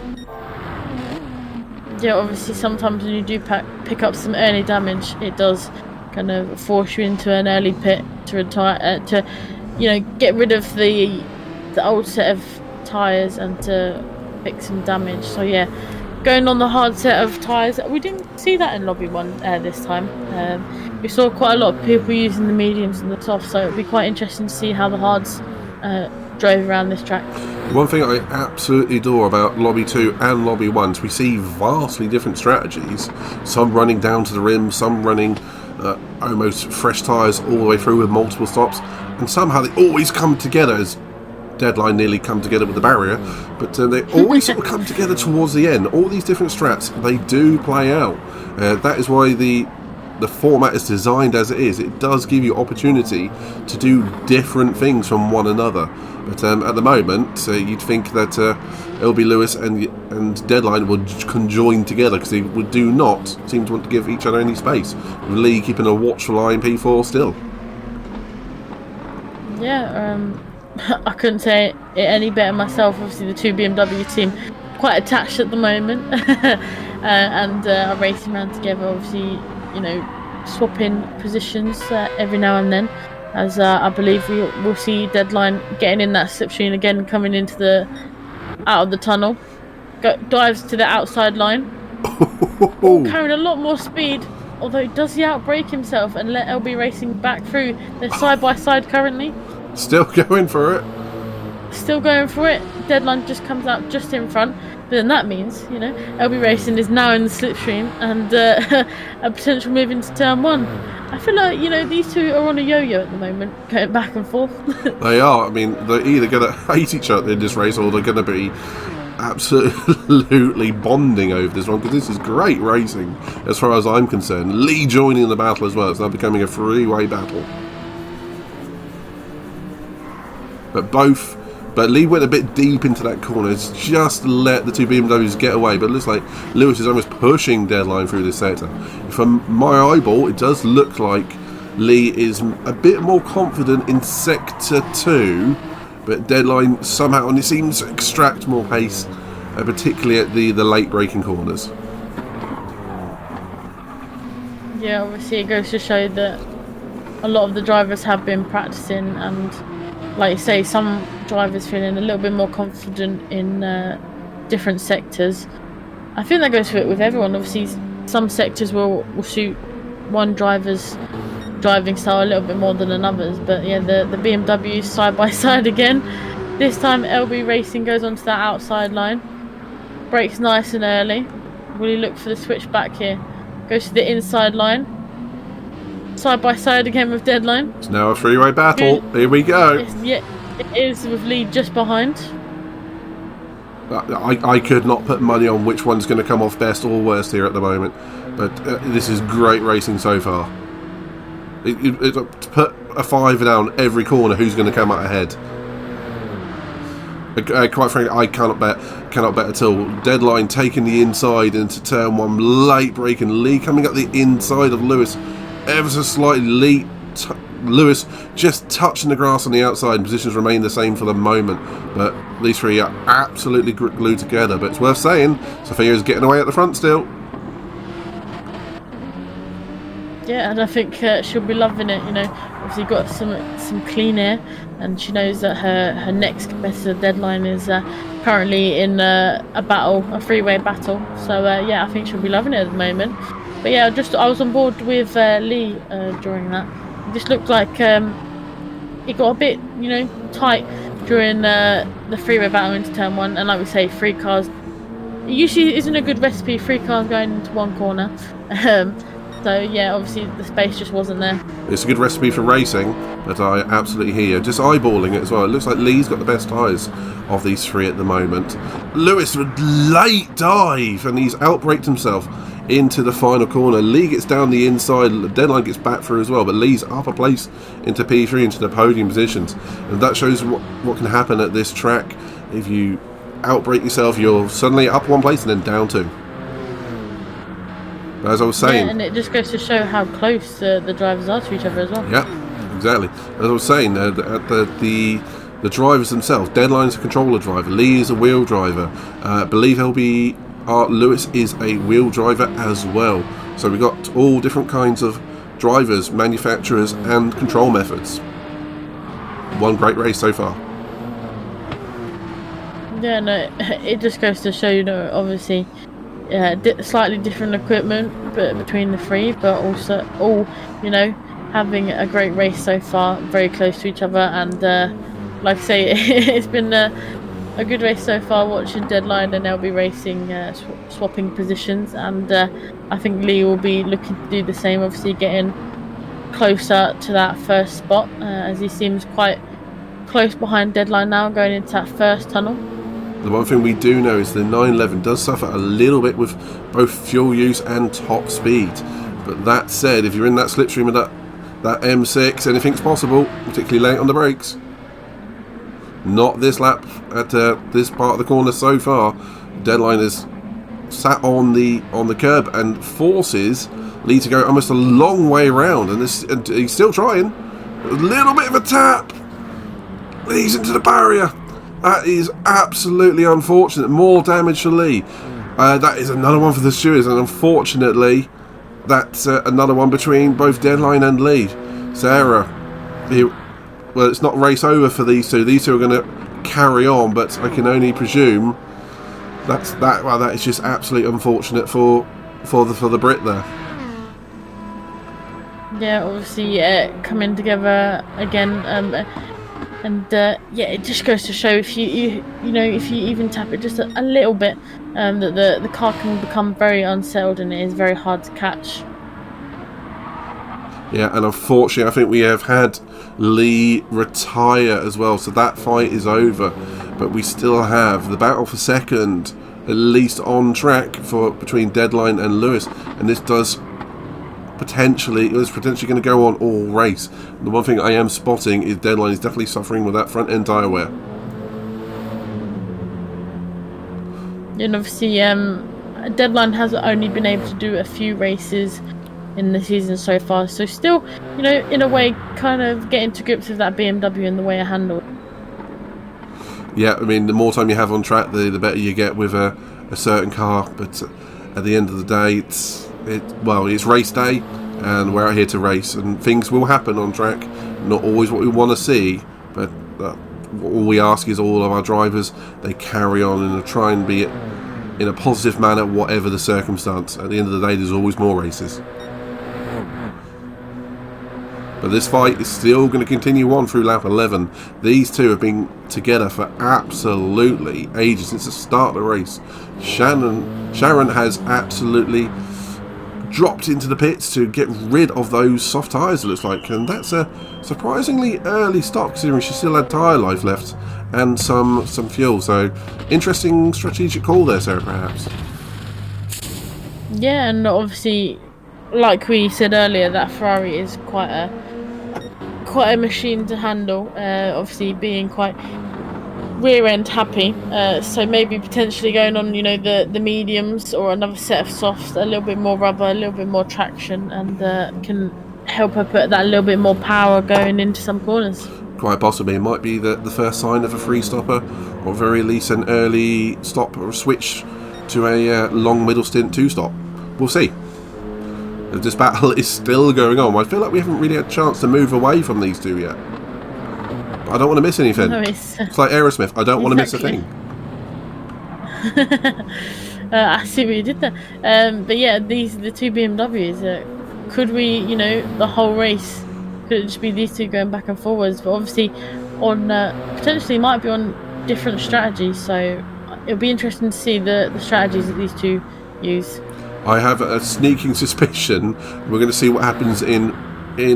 Yeah, obviously sometimes when you do pick up some early damage, it does kind of force you into an early pit to retire, to get rid of the old set of tyres and to fix some damage. So yeah, going on the hard set of tyres. We didn't see that in Lobby 1 this time. We saw quite a lot of people using the mediums and the softs, so it'll be quite interesting to see how the hards drove around this track. One thing I absolutely adore about Lobby 2 and Lobby 1 is we see vastly different strategies. Some running down to the rim, some running almost fresh tyres all the way through with multiple stops, and somehow they always come together as Deadline nearly come together with the barrier, but they always sort of come together towards the end. All these different strats, they do play out. That is why the format is designed as it is. It does give you opportunity to do different things from one another. But at the moment, you'd think that LB Lewis and Deadline would conjoin together because they do not seem to want to give each other any space. With Lee keeping a watchful eye on P4 still. Yeah, I couldn't say it any better myself. Obviously, the two BMW team quite attached at the moment, and are racing around together. Obviously, you know, swapping positions every now and then. As I believe we'll see Deadline getting in that slipstream again, coming into out of the tunnel, dives to the outside line, carrying a lot more speed. Although does he outbrake himself and let LB Racing back through? They're side by side currently. Still going for it. Still going for it. Deadline just comes out just in front. But then that means, you know, LB Racing is now in the slipstream and a potential move into turn 1. I feel like, you know, these two are on a yo-yo at the moment, going back and forth. They are. I mean, they're either going to hate each other in this race or they're going to be absolutely bonding over this one, because this is great racing as far as I'm concerned. Lee joining the battle as well. It's now becoming a three-way battle. But Lee went a bit deep into that corner. It's just let the two BMWs get away. But it looks like Lewis is almost pushing Deadline through this sector. From my eyeball, it does look like Lee is a bit more confident in sector 2. But Deadline somehow, and it seems to extract more pace, particularly at the late braking corners. Yeah, obviously it goes to show that a lot of the drivers have been practicing, and like you say, some drivers feeling a little bit more confident in different sectors. I think that goes with everyone. Obviously, some sectors will suit one driver's driving style a little bit more than another's. But yeah, the BMWs side by side again. This time LB Racing goes onto that outside line. Brakes nice and early. Will he look for the switch back here? Goes to the inside line. Side by side again with Deadline. It's now a three-way battle. Here we go. Yeah, it is, with Lee just behind. I could not put money on which one's going to come off best or worst here at the moment. But this is great racing so far. To put a 5 down every corner, who's going to come out ahead? Quite frankly, I cannot bet at all. Deadline taking the inside into turn 1, late braking. Lee coming up the inside of Lewis ever so slightly. Lewis just touching the grass on the outside, and positions remain the same for the moment. But these three are absolutely glued together. But it's worth saying, Sophia is getting away at the front still. Yeah, and I think she'll be loving it. You know, obviously got some clean air, and she knows that her next competitor, Deadline, is currently in a battle, a three-way battle. So yeah, I think she'll be loving it at the moment. But yeah, I was on board with Lee during that. It just looked like it got a bit, you know, tight during the three-way battle into turn 1. And like we say, 3 cars. It usually isn't a good recipe. 3 cars going into one corner. So yeah, obviously the space just wasn't there. It's a good recipe for racing, but I absolutely hear you. Just eyeballing it as well. It looks like Lee's got the best tyres of these 3 at the moment. Lewis with late dive, and he's outbraked himself into the final corner. Lee gets down the inside, Deadline gets back through as well, but Lee's up a place into P3, into the podium positions. And that shows what can happen at this track. If you outbrake yourself, you're suddenly up 1 place and then down 2. But as I was saying, yeah, and it just goes to show how close the drivers are to each other as well. Yeah, exactly. As I was saying, the drivers themselves. Deadline's a controller driver. Lee is a wheel driver. I believe Lewis is a wheel driver as well. So we've got all different kinds of drivers, manufacturers, and control methods. One great race so far. Yeah, no, it just goes to show, you know, obviously. Slightly different equipment between the 3, but also all, you know, having a great race so far, very close to each other. And like I say, it's been a good race so far, watching Deadline and LB Racing swapping positions. And I think Lee will be looking to do the same, obviously getting closer to that first spot, as he seems quite close behind Deadline now, going into that first tunnel. The one thing we do know is the 911 does suffer a little bit with both fuel use and top speed. But that said, if you're in that slipstream of that M6, anything's possible, particularly late on the brakes. Not this lap at this part of the corner so far. Deadline is sat on the curb and forces Lee to go almost a long way around, and he's still trying. A little bit of a tap. Lee's into the barrier. That is absolutely unfortunate. More damage for Lee. That is another one for the stewards, and unfortunately, that's another one between both Deadline and Lee. Sarah, well, it's not race over for these two. These two are going to carry on, but I can only presume that is just absolutely unfortunate for the Brit there. Yeah, obviously coming together again. It just goes to show if you even tap it just a little bit, that the car can become very unsettled and it is very hard to catch. Yeah, and unfortunately I think we have had Lee retire as well, so that fight is over. But we still have the battle for second at least on track between Deadline and Lewis, and this is potentially going to go on all race. The one thing I am spotting is Deadline is definitely suffering with that front end tyre wear. And obviously Deadline has only been able to do a few races in the season so far, so still, in a way, kind of getting to grips with that BMW and the way it handled. Yeah, I mean, the more time you have on track, the better you get with a certain car. But at the end of the day, it's race day, and we're out here to race, and things will happen on track. Not always what we want to see, but all we ask is all of our drivers, they carry on and try and be in a positive manner, whatever the circumstance. At the end of the day, there's always more races. But this fight is still going to continue on through lap 11. These two have been together for absolutely ages, since the start of the race. Sharon has absolutely dropped into the pits to get rid of those soft tyres, it looks like. And that's a surprisingly early stop, considering she still had tyre life left and some fuel. So, interesting strategic call there, Sarah, perhaps. Yeah, and obviously, like we said earlier, that Ferrari is quite a machine to handle, obviously being quite rear end happy, so maybe potentially going on the mediums or another set of softs, a little bit more rubber, a little bit more traction, and can help her put that little bit more power going into some corners. Quite possibly it might be the first sign of a free stopper, or very least an early stop or a switch to a long middle stint 2-stop. We'll see. This battle is still going on. I feel like we haven't really had a chance to move away from these two yet. But I don't want to miss anything. No, it's like Aerosmith. I don't want to miss a thing. I see what you did there. But yeah, these are the two BMWs. Could we, the whole race, could it just be these two going back and forwards? But obviously, potentially might be on different strategies. So it'll be interesting to see the strategies that these two use. I have a sneaking suspicion we're going to see what happens in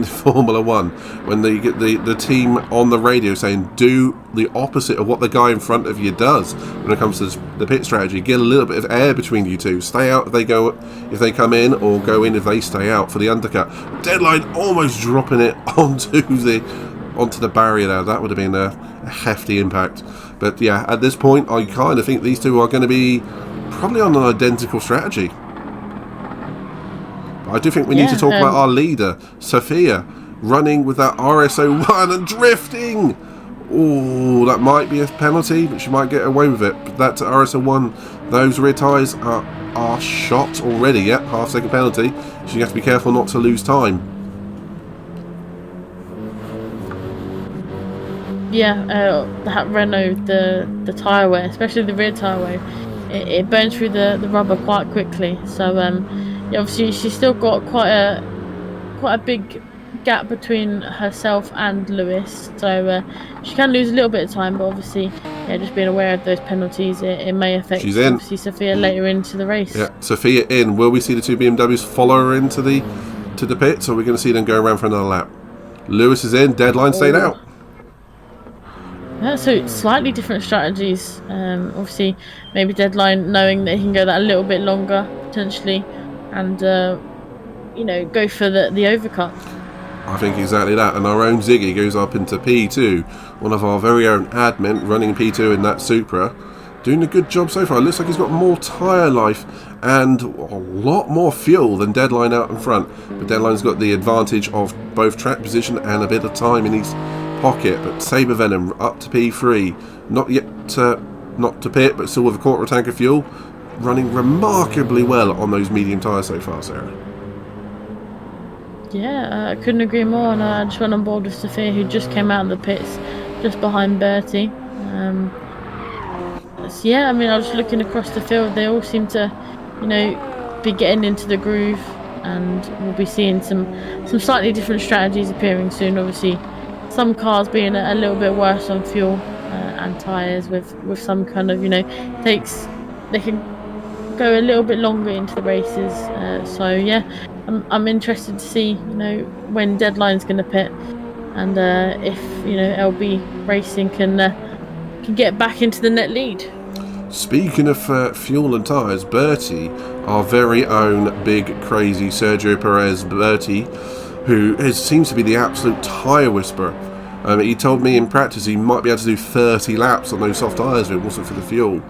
Formula 1 when they get the team on the radio saying do the opposite of what the guy in front of you does when it comes to the pit strategy. Get a little bit of air between you two. Stay out if they come in, or go in if they stay out for the undercut. Deadline almost dropping it onto the barrier there. That would have been a hefty impact. But yeah, at this point I kind of think these two are going to be probably on an identical strategy. I do think we need to talk about our leader, Sophia, running with that RS01 and drifting. Oh, that might be a penalty, but she might get away with it. But that RS01, those rear tyres are shot already. Yep, half-second penalty. So you have to be careful not to lose time. Yeah, that Renault, the tyre wear, especially the rear tyre wear, it burns through the rubber quite quickly. So obviously she's still got quite a big gap between herself and Lewis, so she can lose a little bit of time, but obviously just being aware of those penalties, it may affect obviously Sophia later into the race. Yeah, Sophia in. Will we see the two BMWs follow her into the pits, or are we going to see them go around for another lap? Lewis is in. Deadline stayed out. So slightly different strategies. Obviously, maybe Deadline knowing that he can go that a little bit longer potentially, and go for the overcut. I think exactly that. And our own Ziggy goes up into P2, one of our very own admin running P2 in that Supra. Doing a good job so far. It looks like he's got more tyre life and a lot more fuel than Deadline out in front. But Deadline's got the advantage of both track position and a bit of time in his pocket. But Saber Venom up to P3. Not yet not to pit, but still with a quarter tank of fuel. Running remarkably well on those medium tyres so far, Sarah. Yeah, I couldn't agree more. And I just went on board with Sophia, who just came out of the pits just behind Bertie. So yeah, I mean, I was looking across the field. They all seem to, be getting into the groove, and we'll be seeing some slightly different strategies appearing soon. Obviously, some cars being a little bit worse on fuel and tyres, with some kind of, they can go a little bit longer into the races. So yeah, I'm interested to see, when Deadline's going to pit, and if LB Racing can get back into the net lead. Speaking of fuel and tyres, Bertie, our very own big crazy Sergio Perez Bertie, who seems to be the absolute tyre whisperer. He told me in practice he might be able to do 30 laps on those soft tyres if it wasn't for the fuel.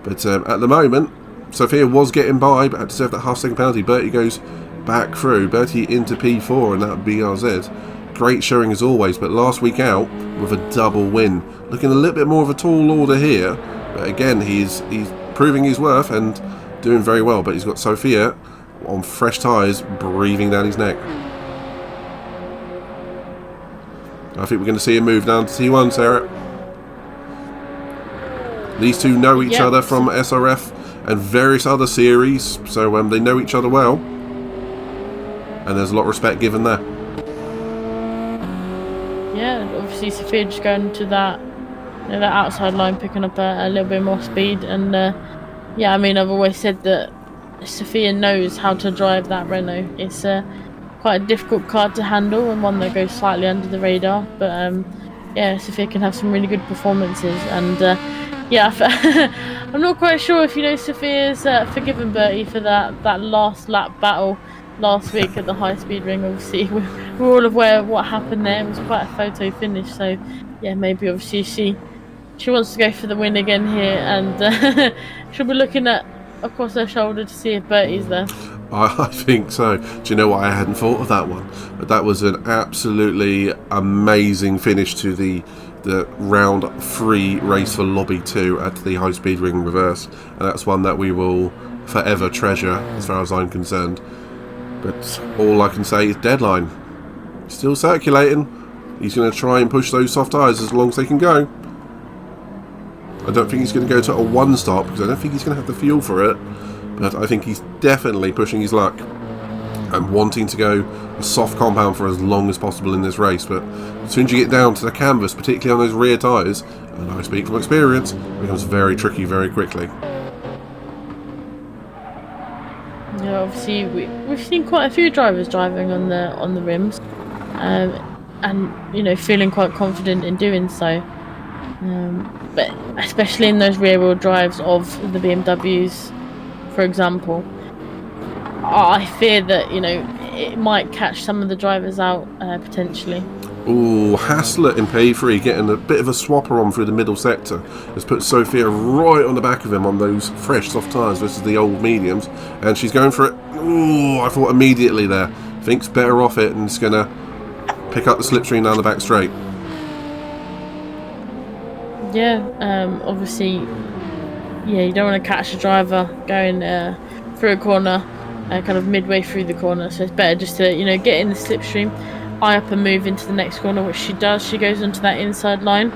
But at the moment, Sophia was getting by, but had to serve that half-second penalty. Bertie goes back through. Bertie into P4, and that would be BRZ. Great showing as always, but last week out with a double win. Looking a little bit more of a tall order here, but again, he's proving his worth and doing very well. But he's got Sophia on fresh tyres breathing down his neck. I think we're going to see him move down to T1, Sarah. These two know each other from SRF and various other series, so they know each other well. And there's a lot of respect given there. Yeah, obviously Sophia just going to that outside line, picking up a little bit more speed. And yeah, I mean, I've always said that Sophia knows how to drive that Renault. It's quite a difficult car to handle, and one that goes slightly under the radar. But yeah, Sophia can have some really good performances. And yeah, I'm not quite sure if Sophia's forgiven Bertie for that last lap battle last week at the high speed ring. Obviously, we're all aware of what happened there. It was quite a photo finish. So yeah, maybe obviously she wants to go for the win again here, and she'll be looking across her shoulder to see if Bertie's there. I think so. Do you know what? I hadn't thought of that one, but that was an absolutely amazing finish to the round 3 race for Lobby 2 at the high speed ring reverse, and that's one that we will forever treasure as far as I'm concerned. But all I can say is Deadline still circulating. He's going to try and push those soft tyres as long as they can go. I don't think he's going to go to a one stop, because I don't think he's going to have the fuel for it, but I think he's definitely pushing his luck and wanting to go a soft compound for as long as possible in this race. But as soon as you get down to the canvas, particularly on those rear tyres, and I speak from experience, it becomes very tricky very quickly. Yeah, obviously we've seen quite a few drivers driving on the rims, and feeling quite confident in doing so. But especially in those rear wheel drives of the BMWs, for example, I fear that it might catch some of the drivers out potentially. Ooh, Haslett in P3 getting a bit of a swapper on through the middle sector has put Sophia right on the back of him on those fresh soft tyres versus the old mediums, and she's going for it. Ooh, I thought immediately there. Thinks better off it, and it's going to pick up the slipstream down the back straight. Yeah, obviously, you don't want to catch a driver going through a corner, kind of midway through the corner, so it's better just to get in the slipstream, eye up and move into the next corner, which she does. She goes onto that inside line.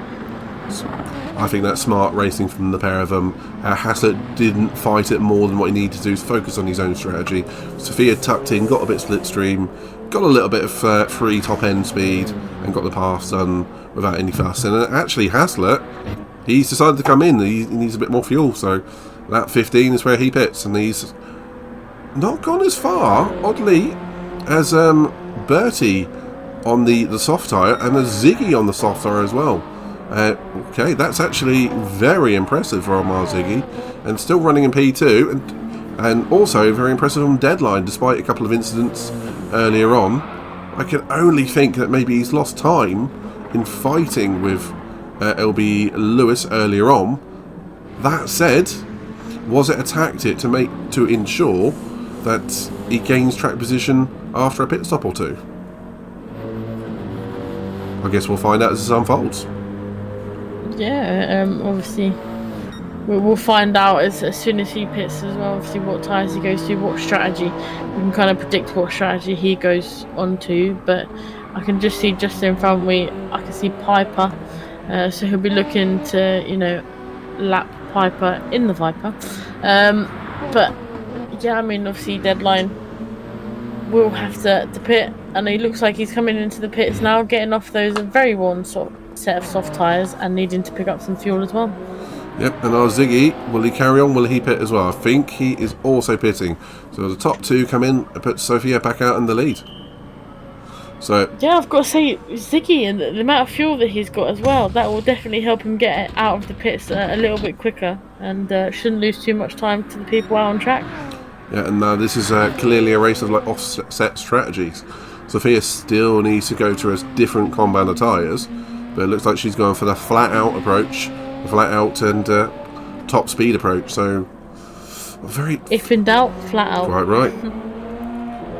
I think that's smart racing from the pair of them. Haslett didn't fight it more than what he needed to do, to focus on his own strategy. Sophia tucked in, got a bit slipstream, got a little bit of free top end speed, and got the pass done without any fuss. And actually Haslett, he's decided to come in. He needs a bit more fuel, so lap 15 is where he pits, and he's not gone as far, oddly, as Bertie on the soft tyre, and a Ziggy on the soft tyre as well. Okay, that's actually very impressive for Omar Ziggy, and still running in P2, and also very impressive on Deadline, despite a couple of incidents earlier on. I can only think that maybe he's lost time in fighting with LB Lewis earlier on. That said, was it a tactic to ensure that he gains track position after a pit stop or two? I guess we'll find out as this unfolds. Yeah, obviously we'll find out as soon as he pits as well. Obviously, what tyres he goes to, what strategy. We can kind of predict what strategy he goes on to. But I can just see just in front of me, I can see Piper. So he'll be looking to, lap Piper in the Viper. But yeah, I mean, obviously Deadline will have to pit, and he looks like he's coming into the pits now, getting off those very worn set of soft tyres and needing to pick up some fuel as well. Yep, and our Ziggy, will he carry on? Will he pit as well? I think he is also pitting. So the top two come in and put Sophia back out in the lead. So yeah, I've got to say, Ziggy and the amount of fuel that he's got as well, that will definitely help him get out of the pits a little bit quicker, and shouldn't lose too much time to the people out on track. yeah, and now this is clearly a race of offset strategies. Sophia still needs to go to a different compound of tyres, but it looks like she's going for the flat out approach, the flat out and top speed approach. So very. If in doubt, flat out. Quite right.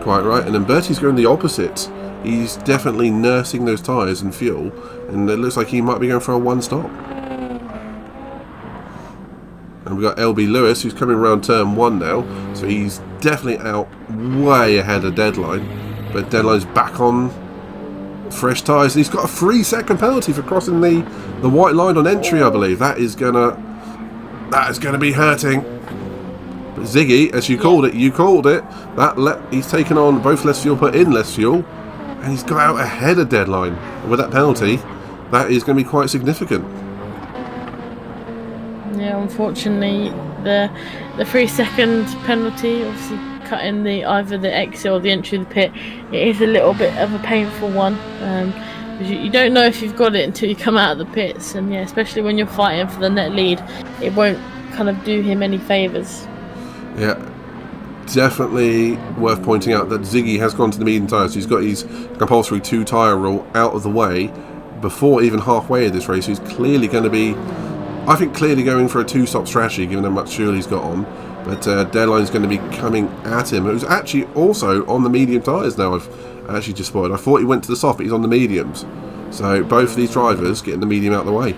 Quite right. And then Bertie's going the opposite. He's definitely nursing those tyres and fuel, and it looks like he might be going for a one stop. And we've got LB Lewis, who's coming around turn 1 now, so he's definitely out way ahead of Deadline. But Deadline's back on fresh tyres, and he's got a 3-second penalty for crossing the white line on entry, I believe. That is gonna be hurting. But Ziggy, as you called it, he's taken on both less fuel, put in less fuel, and he's got out ahead of Deadline. And with that penalty, that is going to be quite significant. Yeah, unfortunately, the 3-second penalty, obviously cutting either the exit or the entry of the pit, it is a little bit of a painful one. You don't know if you've got it until you come out of the pits, and yeah, especially when you're fighting for the net lead, it won't kind of do him any favours. Yeah, definitely worth pointing out that Ziggy has gone to the medium tyres. So he's got his compulsory 2 tyre rule out of the way before even halfway of this race. He's clearly going to be, I think, clearly going for a 2-stop strategy, given how much fuel he's got on. But Deadline's going to be coming at him. It was actually also on the medium tyres now, I've actually just spotted. I thought he went to the soft, but he's on the mediums. So both of these drivers getting the medium out of the way.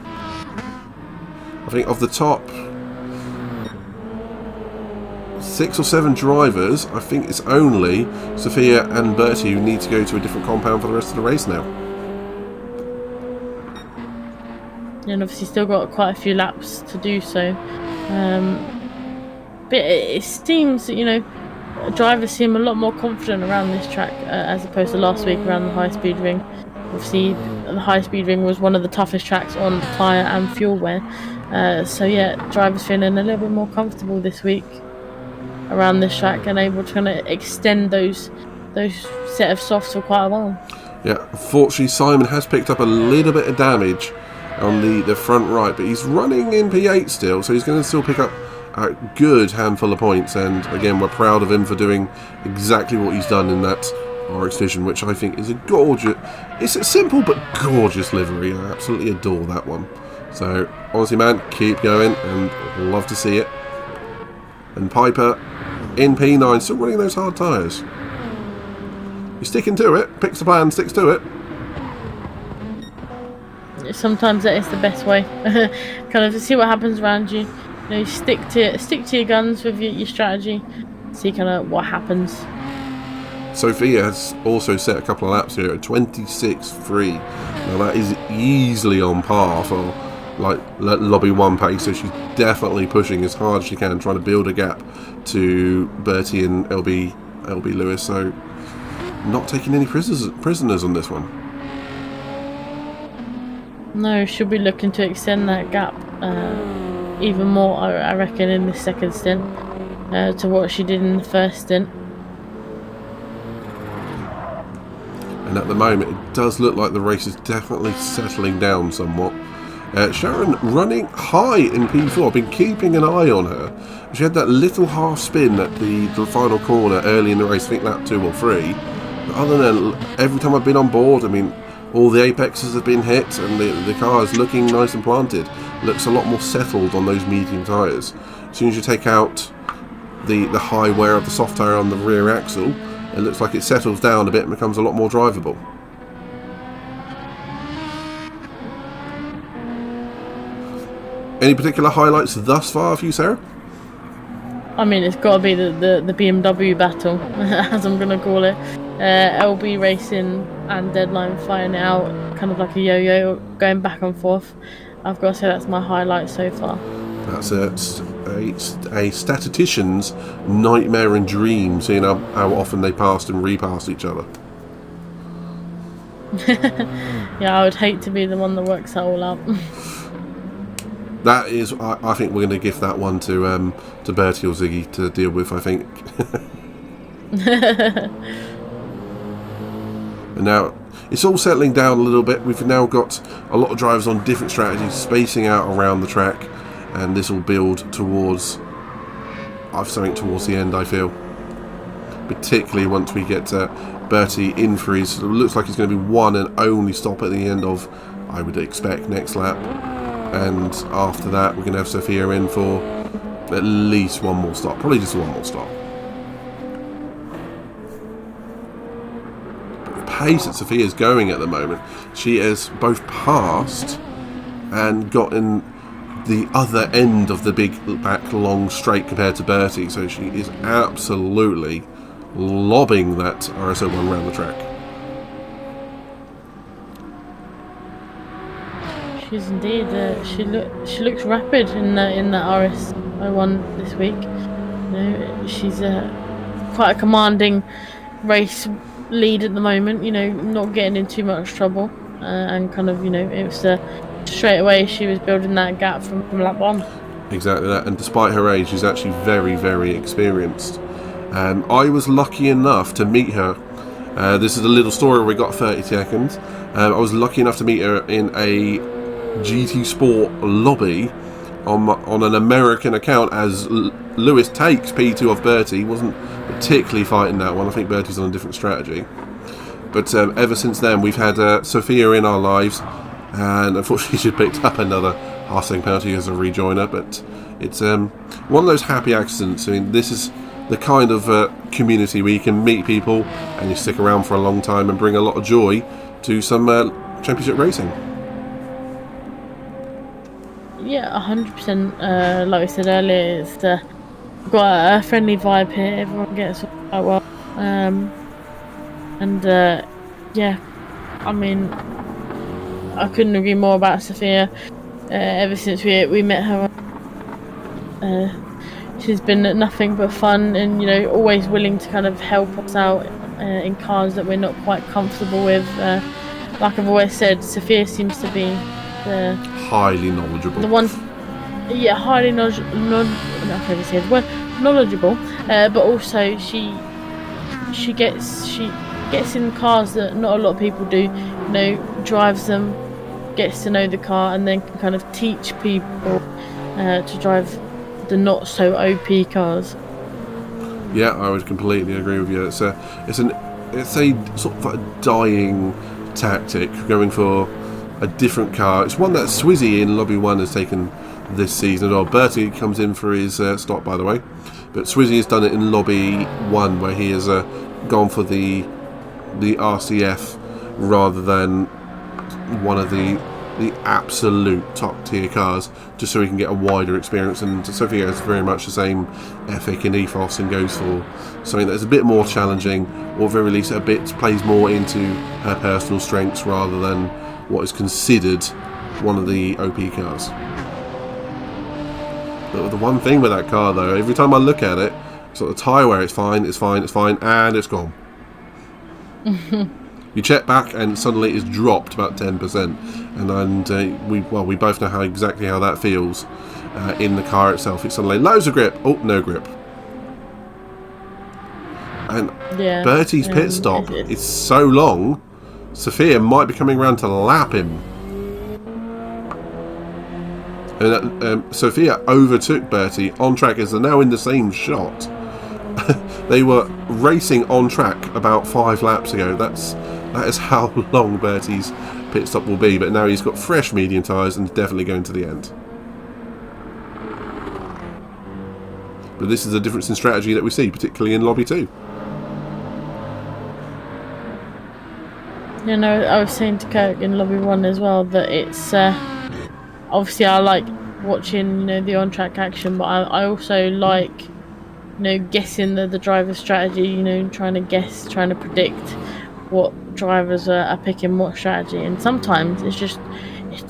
I think of the top 6 or 7 drivers, I think it's only Sophia and Bertie who need to go to a different compound for the rest of the race now. And obviously still got quite a few laps to do so. But it seems that, drivers seem a lot more confident around this track as opposed to last week around the high-speed ring. Obviously, the high-speed ring was one of the toughest tracks on tyre and fuel wear. So yeah, drivers feeling a little bit more comfortable this week around this track and able to kind of extend those set of softs for quite a while. Yeah, unfortunately Simon has picked up a little bit of damage on the front right, but he's running in P8 still, so he's going to still pick up a good handful of points. And again, we're proud of him for doing exactly what he's done in that RX Vision, which I think is a gorgeous, it's a simple but gorgeous livery. I absolutely adore that one. So honestly, man, keep going and love to see it. And Piper in P9, still running those hard tyres. He's sticking to it, picks the plan, sticks to it. Sometimes that is the best way. Kind of to see what happens around you. You stick to your guns with your strategy. See kind of what happens. Sophia has also set a couple of laps here at 26.3. Now that is easily on par for like Lobby 1 pace, so she's definitely pushing as hard as she can, trying to build a gap to Bertie and LB Lewis. So not taking any prisoners on this one. No, she'll be looking to extend that gap even more, I reckon, in this second stint to what she did in the first stint. and at the moment it does look like the race is definitely settling down somewhat. Sharon running high in P4. I've been keeping an eye on her. She had that little half spin at the final corner early in the race, I think lap 2 or 3. But other than that, every time I've been on board, I mean, all the apexes have been hit and the car is looking nice and planted. Looks a lot more settled on those medium tyres. As soon as you take out the high wear of the soft tyre on the rear axle, it looks like it settles down a bit and becomes a lot more drivable. Any particular highlights thus far for you, Sarah? I mean, it's got to be the BMW battle, as I'm going to call it. LB Racing and Deadline fighting it out, kind of like a yo-yo, going back and forth. I've got to say that's my highlight so far. That's a statistician's nightmare and dream, seeing how often they passed and repassed each other. Yeah, I would hate to be the one that works that all out. That is, I think we're going to give that one to Bertie or Ziggy to deal with, I think. And now it's all settling down a little bit. We've now got a lot of drivers on different strategies, spacing out around the track, and this will build towards something towards the end, I feel. Particularly once we get Bertie in for his, it looks like it's going to be one and only stop at the end of, I would expect, next lap. And after that, we're going to have Sophia in for at least one more stop. Probably just one more stop. But the pace that Sophia's going at the moment, she has both passed and gotten the other end of the big back long straight compared to Bertie. So she is absolutely lobbing that RS01 around the track. She's indeed. She looks rapid in the RS01 this week. You know, she's quite a commanding race lead at the moment. You know, not getting in too much trouble, and kind of, you know, it was straight away she was building that gap from lap 1. Exactly that. And despite her age, she's actually very, very experienced. I was lucky enough to meet her. This is a little story where we got 30 seconds. I was lucky enough to meet her in a GT Sport lobby on an American account as Lewis takes P2 off Bertie. Wasn't particularly fighting that one. I think Bertie's on a different strategy. But ever since then, we've had Sophia in our lives, and unfortunately she picked up another half-second penalty as a rejoiner. But it's one of those happy accidents. I mean, this is the kind of community where you can meet people and you stick around for a long time and bring a lot of joy to some championship racing. Yeah, 100%. Like we said earlier, it's got a friendly vibe here. Everyone gets on quite well. Yeah, I mean, I couldn't agree more about Sophia. Ever since we met her, she's been nothing but fun, and, you know, always willing to kind of help us out in cars that we're not quite comfortable with. Like I've always said, Sophia seems to be highly knowledgeable. The one, yeah, highly knowledgeable. Knowledgeable, but also she gets in cars that not a lot of people do. You know, drives them, gets to know the car, and then can kind of teach people to drive the not so OP cars. Yeah, I would completely agree with you. It's a sort of a dying tactic, going for a different car. It's one that Swizzy in Lobby 1 has taken this season. Or Bertie comes in for his stop, by the way. But Swizzy has done it in Lobby 1, where he has gone for the RCF rather than one of the absolute top tier cars, just so he can get a wider experience. And Sophia has very much the same ethic and ethos and goes for something that's a bit more challenging, or at the very least plays more into her personal strengths rather than what is considered one of the OP cars. But the one thing with that car, though, every time I look at it, sort of tyre wear, it's fine, and it's gone. You check back and suddenly it's dropped about 10%, and we both know exactly how that feels in the car itself. It's suddenly loads of grip, oh, no grip. And yeah, Bertie's pit stop is so long Sophia might be coming around to lap him. And Sophia overtook Bertie on track as they're now in the same shot. They were racing on track about 5 laps ago. That is how long Bertie's pit stop will be. But now he's got fresh medium tyres and definitely going to the end. But this is a difference in strategy that we see, particularly in Lobby 2. You know, I was saying to Kirk in Lobby 1 as well that it's obviously I like watching the on-track action, but I also like guessing the driver's strategy, trying to predict what drivers are picking what strategy, and sometimes it's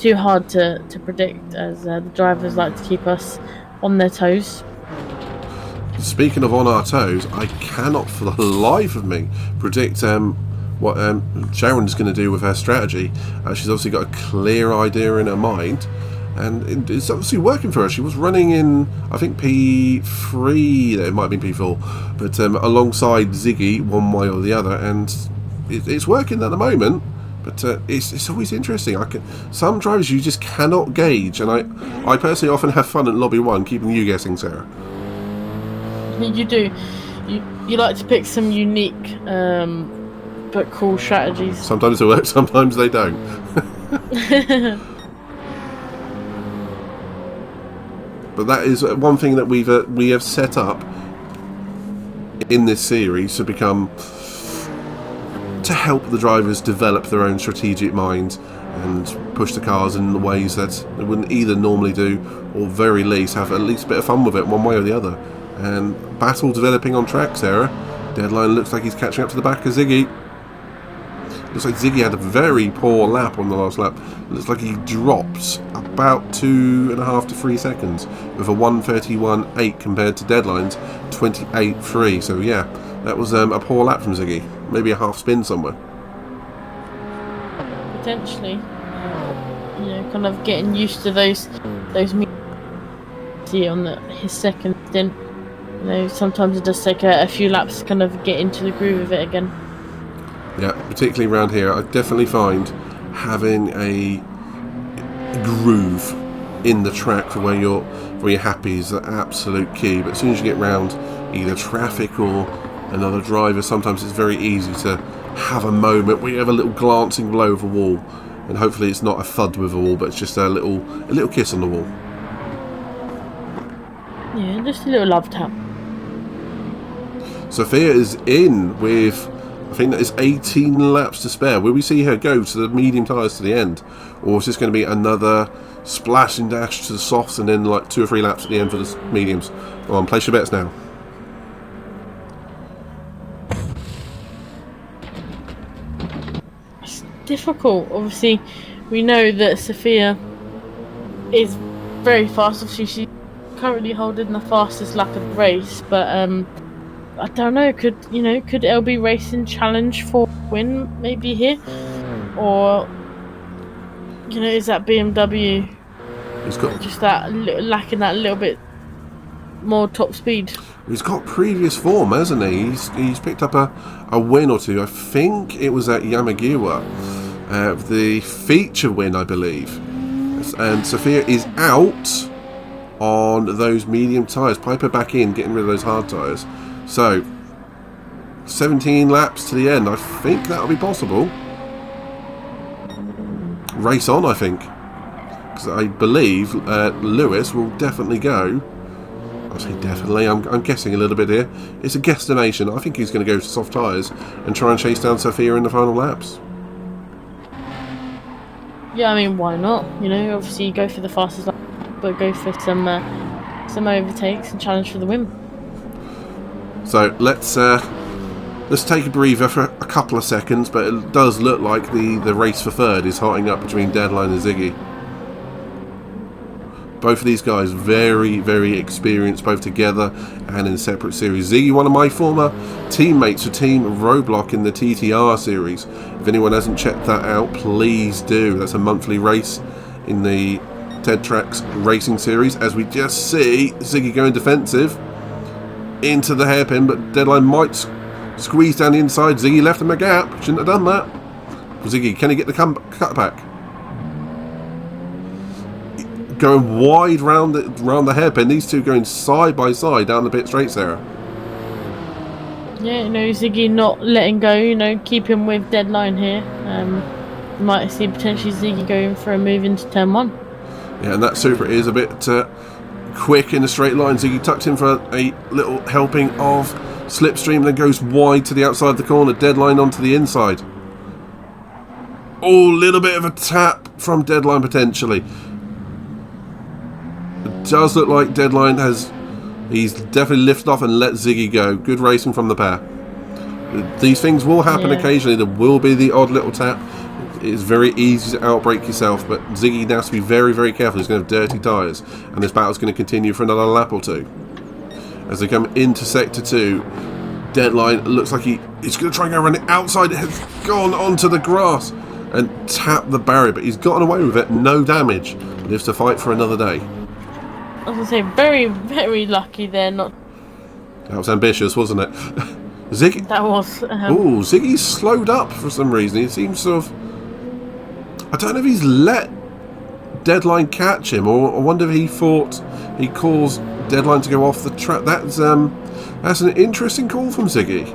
too hard to predict, as the drivers like to keep us on their toes. Speaking of on our toes, I cannot for the life of me predict what Sharon's going to do with her strategy. She's obviously got a clear idea in her mind, and it's obviously working for her. She was running in, I think, P3, it might have been P4, but alongside Ziggy one way or the other, and it's working at the moment. But it's always interesting. Some drivers you just cannot gauge, and I personally often have fun at Lobby 1 keeping you guessing, Sarah. You do. You like to pick some unique but cool strategies. Sometimes they work, sometimes they don't. But that is one thing that we have set up in this series to help the drivers develop their own strategic mind and push the cars in the ways that they wouldn't either normally do, or very least have at least a bit of fun with it one way or the other. And battle developing on track, Sarah. Deadline looks like he's catching up to the back of Ziggy. Looks like Ziggy had a very poor lap on the last lap. Looks like he dropped about 2.5 to 3 seconds with a 1:31.8 compared to Deadline's 28.3. So yeah, that was a poor lap from Ziggy. Maybe a half spin somewhere. Potentially, kind of getting used to those see on his second stint. Sometimes it does take a few laps to kind of get into the groove of it again. Yeah, particularly around here, I definitely find having a groove in the track for where you're happy is the absolute key. But as soon as you get round either traffic or another driver, sometimes it's very easy to have a moment where you have a little glancing blow of a wall, and hopefully it's not a thud with a wall, but it's just a little kiss on the wall. Yeah, just a little love tap. Sophia is in with, I think that is 18 laps to spare. Will we see her go to the medium tyres to the end? Or is this going to be another splash and dash to the softs and then like 2 or 3 laps at the end for the mediums? Go on, place your bets now. It's difficult. Obviously, we know that Sophia is very fast. Obviously, she's currently holding the fastest lap of the race, but I don't know, could LB Racing challenge for win maybe here? Or is that BMW just lacking that little bit more top speed? He's got previous form, hasn't he? He's picked up a win or two. I think it was at Yamagiwa, the feature win, I believe. And Sophia is out on those medium tyres. Pipe her back in, getting rid of those hard tyres. So 17 laps to the end. I think that'll be possible. Race on, I think, because I believe Lewis will definitely go. I say definitely. I'm guessing a little bit here. It's a guesstimation. I think he's going to go to soft tyres and try and chase down Sophia in the final laps. Yeah, I mean, why not? Obviously you go for the fastest lap, but go for some overtakes and challenge for the win. So let's take a breather for a couple of seconds, but it does look like the race for third is hotting up between Deadline and Ziggy. Both of these guys very, very experienced, both together and in separate series. Ziggy, one of my former teammates for Team Roadblock in the TTR series. If anyone hasn't checked that out, please do. That's a monthly race in the Ted Tracks Racing Series. As we just see, Ziggy going defensive into the hairpin, but Deadline might squeeze down the inside. Ziggy left him a gap. Shouldn't have done that. Ziggy, can he get the cutback? Going wide round the hairpin. These two going side by side down the pit straight, Sarah. Yeah, Ziggy not letting go, keeping with deadline here. You might see potentially Ziggy going for a move into turn 1. Yeah, and that Supra is a bit quick in a straight line. Ziggy tucked in for a little helping of slipstream, then goes wide to the outside of the corner. Deadline onto the inside. Oh, little bit of a tap from Deadline potentially. It does look like Deadline he's definitely lifted off and let Ziggy go. Good racing from the pair. These things will happen occasionally. There will be the odd little tap. It's very easy to outbrake yourself, but Ziggy now has to be very, very careful. He's going to have dirty tyres, and this battle's going to continue for another lap or two. As they come into Sector 2, Deadline looks like he's going to try and go around the outside. It has gone onto the grass and tapped the barrier, but he's gotten away with it. No damage. Lives to fight for another day. I was going to say, very, very lucky there. That was ambitious, wasn't it? Ziggy. That was. Ziggy's slowed up for some reason. He seems sort of. I don't know if he's let Deadline catch him, or I wonder if he thought he caused Deadline to go off the track. That's an interesting call from Ziggy.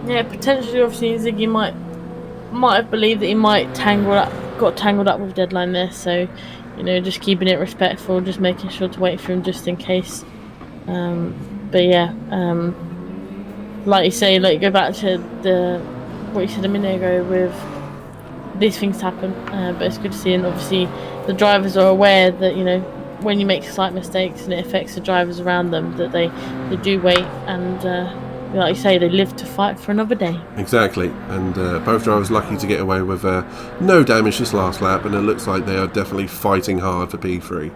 Yeah, potentially. Obviously, Ziggy might have believed that he might got tangled up with Deadline there. So, just keeping it respectful, just making sure to wait for him just in case. But yeah, like you say, go back to what you said a minute ago with these things happen. But it's good to see, and obviously the drivers are aware that when you make slight mistakes and it affects the drivers around them, that they do wait, and like you say, they live to fight for another day. Exactly, and both drivers lucky to get away with no damage this last lap, and it looks like they are definitely fighting hard for P3.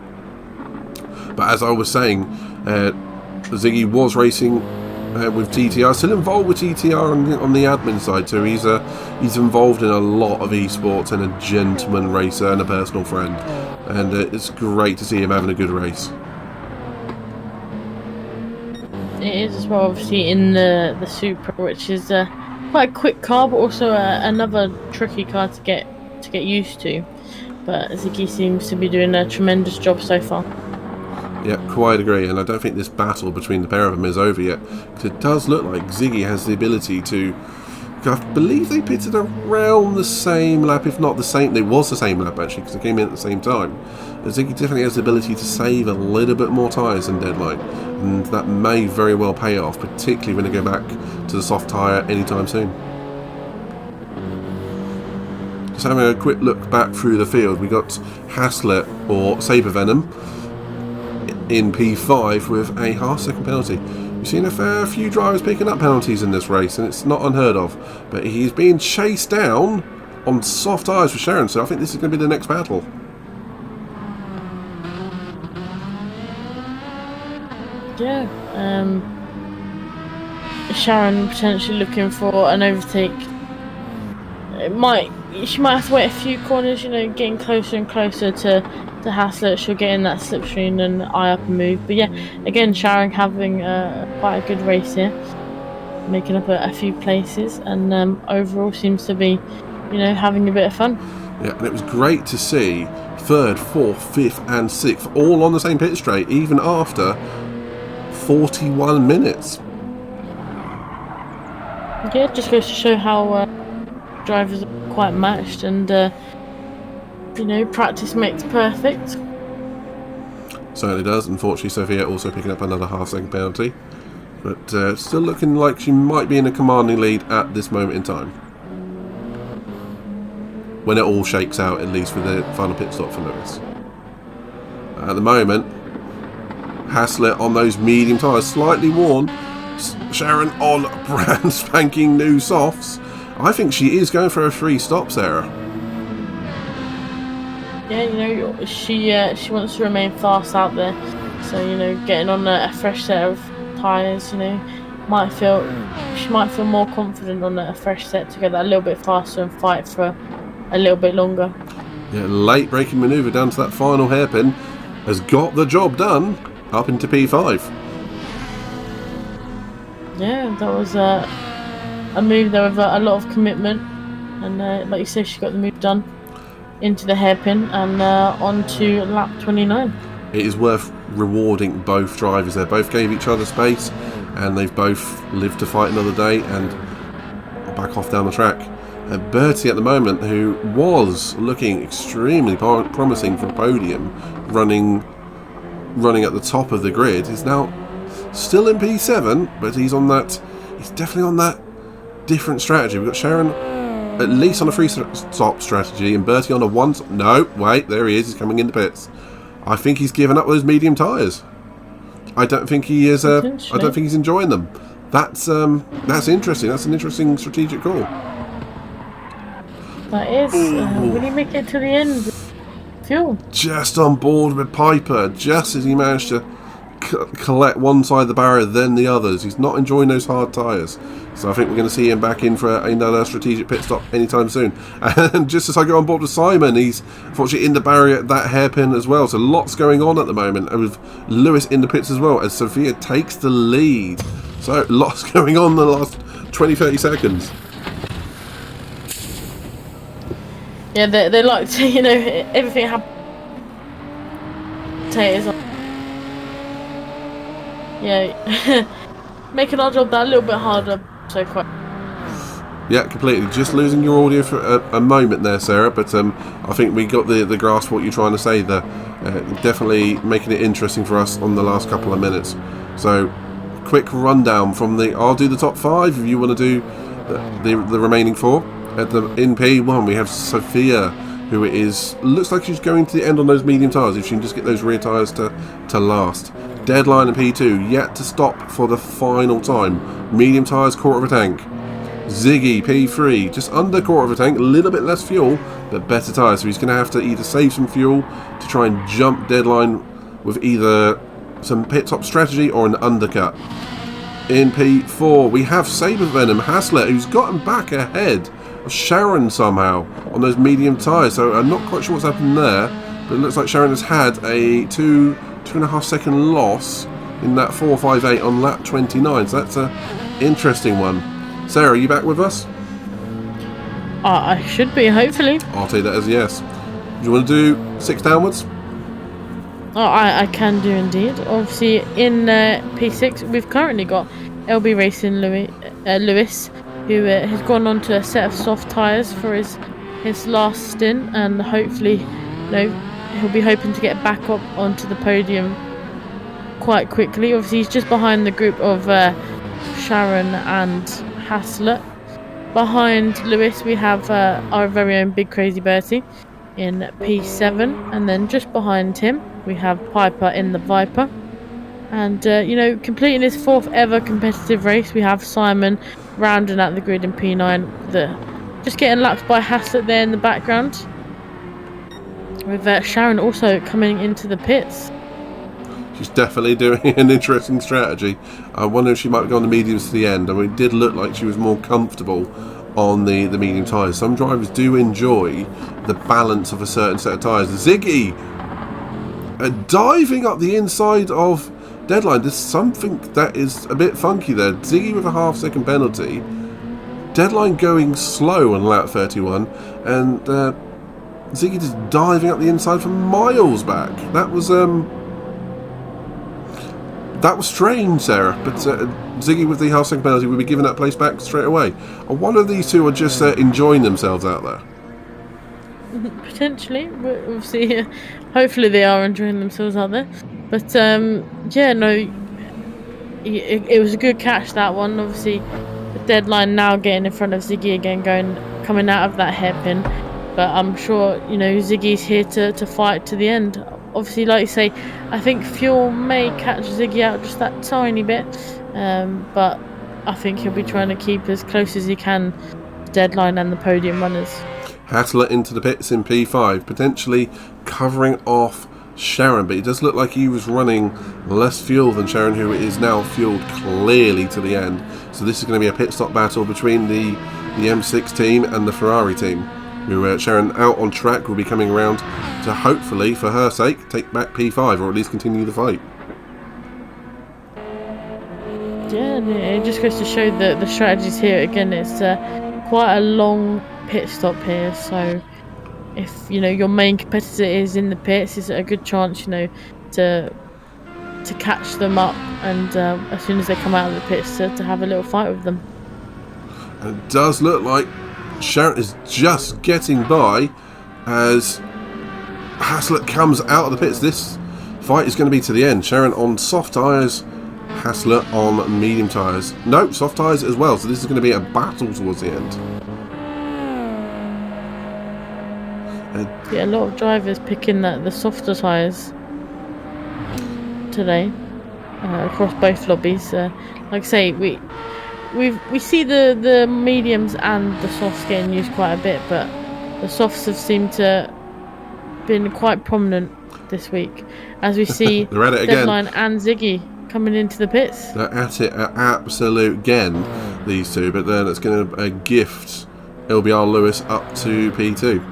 But as I was saying, Ziggy was racing with TTR, still involved with TTR on the admin side too. He's involved in a lot of esports, and a gentleman racer and a personal friend, and it's great to see him having a good race. It is as well, obviously, in the Supra, which is quite a quick car, but also another tricky car to get used to. But Ziggy seems to be doing a tremendous job so far. Yeah, quite agree, and I don't think this battle between the pair of them is over yet, because it does look like Ziggy has the ability to. I believe they pitted around the same lap, if not the same. It was the same lap actually, because they came in at the same time. Ziggy definitely has the ability to save a little bit more tyres than Deadline, and that may very well pay off, particularly when they go back to the soft tyre anytime soon. Just having a quick look back through the field, we got Haslett or Saber Venom in P5 with a half-second penalty. We've seen a fair few drivers picking up penalties in this race, and it's not unheard of. But he's being chased down on soft tyres for Sharon, so I think this is going to be the next battle. Yeah, Sharon potentially looking for an overtake. She might have to wait a few corners, getting closer and closer to Haslett. She'll get in that slipstream and eye up a move. But yeah, again, Sharon having quite a good race here, making up a few places, and overall seems to be, having a bit of fun. Yeah, and it was great to see 3rd, 4th, 5th and 6th all on the same pit straight, even after 41 minutes. Yeah, it just goes to show how drivers are quite matched, and practice makes perfect. Certainly does. Unfortunately, Sophia also picking up another half-second penalty, but still looking like she might be in a commanding lead at this moment in time, when it all shakes out, at least with the final pit stop for Lewis. At the moment, Haslett on those medium tyres, slightly worn. Sharon on brand spanking new softs. I think she is going for a 3 stop, Sarah. Yeah, she wants to remain fast out there. So, getting on a fresh set of tyres, she might feel more confident on a fresh set to get that a little bit faster and fight for a little bit longer. Yeah, late braking manoeuvre down to that final hairpin has got the job done up into P5. Yeah, that was a move there with a lot of commitment. And like you said, she got the move done into the hairpin and on to lap 29. It is worth rewarding both drivers. They both gave each other space, and they've both lived to fight another day and back off down the track. Bertie at the moment, who was looking extremely promising for a podium, running at the top of the grid, is now still in P7, but he's definitely on that different strategy. We've got Sharon at least on a free stop strategy, and Bertie on a one. No, wait, there he is. He's coming into pits. I think he's given up those medium tyres. I don't think he is. I don't think he's enjoying them. That's interesting. That's an interesting strategic call. That is. Will he make it to the end? Fuel. Just on board with Piper, just as he managed to collect one side of the barrier, then the others. He's not enjoying those hard tyres. So I think we're going to see him back in for another strategic pit stop anytime soon. And just as I go on board with Simon, he's unfortunately in the barrier at that hairpin as well. So lots going on at the moment, and with Lewis in the pits as well, as Sophia takes the lead. So lots going on in the last 20-30 seconds. Yeah, they like to, everything happens. Potatoes on. Yeah, making our job that a little bit harder so far. Yeah, completely. Just losing your audio for a moment there, Sarah, but I think we got the grasp of what you're trying to say there. Definitely making it interesting for us on the last couple of minutes. So, quick rundown from I'll do the top 5 if you want to do the remaining 4. In P1 we have Sophia, who looks like she's going to the end on those medium tyres, if she can just get those rear tyres to last. Deadline in P2, yet to stop for the final time. Medium tyres, quarter of a tank. Ziggy, P3, just under quarter of a tank, a little bit less fuel, but better tyres. So he's going to have to either save some fuel to try and jump Deadline with either some pit stop strategy or an undercut. In P4, we have Saber Venom Haslett, who's gotten back ahead of Sharon somehow on those medium tyres. So I'm not quite sure what's happened there, but it looks like Sharon has had a 2.5 second loss in that 458 on lap 29. So that's an interesting one. Sarah, are you back with us? I should be, hopefully. I'll take that as a yes. Do you want to do 6 downwards? Oh, I can do indeed. Obviously, in P6, we've currently got LB Racing Lewis, who has gone on to a set of soft tyres for his last stint, and hopefully, he'll be hoping to get back up onto the podium quite quickly. Obviously, he's just behind the group of Sharon and Haslett. Behind Lewis, we have our very own Big Crazy Bertie in P7, and then just behind him, we have Piper in the Viper. And, completing his 4th ever competitive race, we have Simon rounding out the grid in P9. Just getting lapped by Haslett there in the background, with Sharon also coming into the pits. She's definitely doing an interesting strategy. I wonder if she might go on the mediums to the end. I mean, it did look like she was more comfortable on the medium tyres. Some drivers do enjoy the balance of a certain set of tyres. Ziggy diving up the inside of Deadline. There's something that is a bit funky there. Ziggy with a half-second penalty. Deadline going slow on lap 31, and Ziggy just diving up the inside from miles back. That was strange, Sarah. But Ziggy with the half-second penalty will be giving that place back straight away. One of these two are just enjoying themselves out there. Potentially, we'll see. Hopefully they are enjoying themselves out there. But it was a good catch, that one. Obviously, the Deadline now getting in front of Ziggy again, coming out of that hairpin. But I'm sure Ziggy's here to fight to the end. Obviously, like you say, I think fuel may catch Ziggy out just that tiny bit, but I think he'll be trying to keep as close as he can to Deadline and the podium runners. Haslett into the pits in P5, potentially covering off Sharon, but it does look like he was running less fuel than Sharon, who is now fueled clearly to the end. So this is going to be a pit stop battle between the M6 team and the Ferrari team, who Sharon out on track will be coming around to hopefully, for her sake, take back P5 or at least continue the fight. Yeah, it just goes to show the strategies here. Again, it's quite a long pit stop here, so if your main competitor is in the pits, it's a good chance to catch them up, and as soon as they come out of the pits, to have a little fight with them. And it does look like Sharon is just getting by as Haslett comes out of the pits. This fight is going to be to the end. Sharon on soft tyres, Haslett on medium tyres. No, soft tyres as well, so this is going to be a battle towards the end. Yeah, a lot of drivers picking the softer tyres today across both lobbies. Like I say, we see the mediums and the softs getting used quite a bit, but the softs have seemed to been quite prominent this week, as we see They're at it Deadline again. and Ziggy coming into the pits. They're at it at absolute again, these two, but then it's going to gift LBR Lewis up to P2.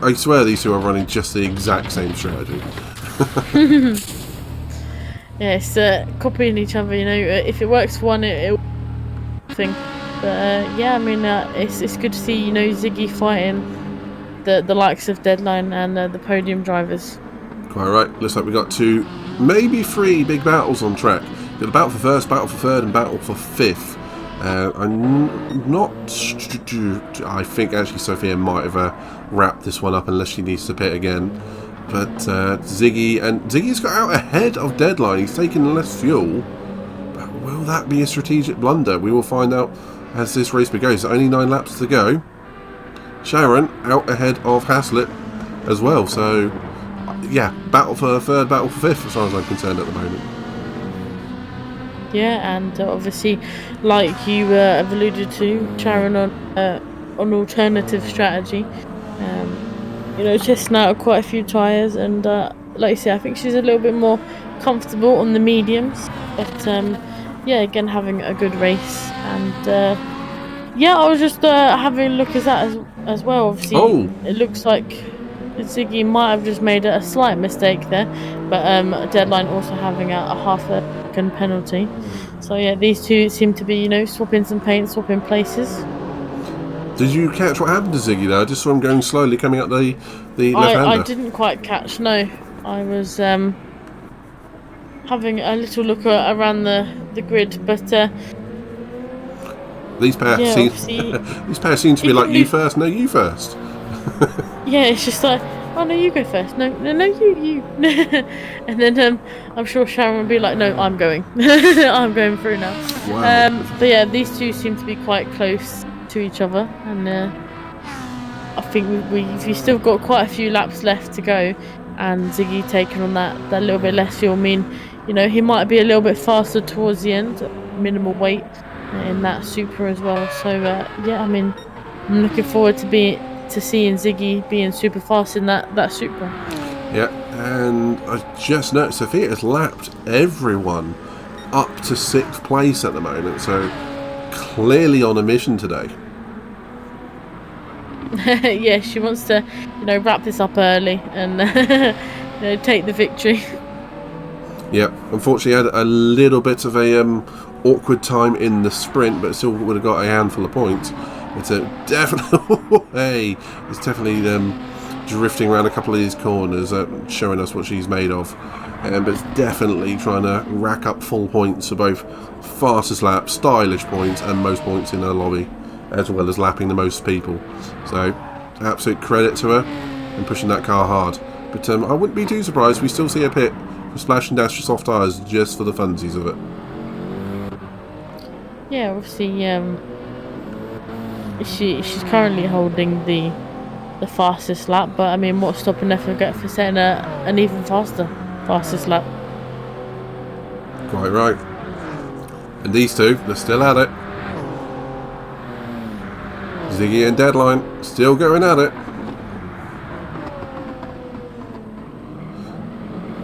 I swear these two are running just the exact same strategy. Yeah, it's copying each other. If it works for one, it'll thing. But yeah, I mean, it's good to see Ziggy fighting the likes of Deadline and the podium drivers. Quite right. Looks like we got 2, maybe 3 big battles on track. Got a battle for first, battle for third, and battle for fifth. I'm not. I think actually Sophia might have wrapped this one up unless she needs to pit again. But Ziggy's got out ahead of Deadline. He's taking less fuel. But will that be a strategic blunder? We will find out as this race goes. Only 9 laps to go. Sharon out ahead of Haslett as well. So yeah, battle for third, battle for fifth, as far as I'm concerned at the moment. Yeah, and obviously, like you have alluded to, Sharon on alternative strategy. Testing out quite a few tyres, and like you say, I think she's a little bit more comfortable on the mediums. But yeah, again, having a good race, and yeah, I was just having a look at that as well. Obviously, It looks like Ziggy might have just made a slight mistake there, but Deadline also having a half a second penalty. So yeah, these two seem to be swapping some paint, swapping places. Did you catch what happened to Ziggy though? I just saw him going slowly coming up the left-hander. I didn't quite catch. No, I was having a little look around the grid, but these pairs seem to be like you first, no you first. Yeah, it's just like, oh no, you go first. No, you. And then I'm sure Sharon would be like, no, I'm going. I'm going through now. Wow. But yeah, these two seem to be quite close to each other, and I think we've still got quite a few laps left to go, and Ziggy taking on that little bit less fuel mean he might be a little bit faster towards the end, minimal weight in that Supra as well. So yeah, I mean, I'm looking forward to seeing Ziggy being super fast in that Supra. Yeah, and I just noticed Sophia has lapped everyone up to 6th place at the moment, so clearly on a mission today. Yeah, she wants to wrap this up early and take the victory. Yeah, unfortunately had a little bit of a awkward time in the sprint, but still would have got a handful of points. It's definitely it's definitely drifting around a couple of these corners, showing us what she's made of. But it's definitely trying to rack up full points for both fastest lap, stylish points, and most points in her lobby, as well as lapping the most people. So absolute credit to her and pushing that car hard. But I wouldn't be too surprised if we still see a pit for Splash and Dash soft tyres just for the funsies of it. Yeah, obviously she's currently holding the fastest lap, but I mean, what's stopping her for setting an even fastest lap? Quite right. And these two, they're still at it. Ziggy and Deadline still going at it.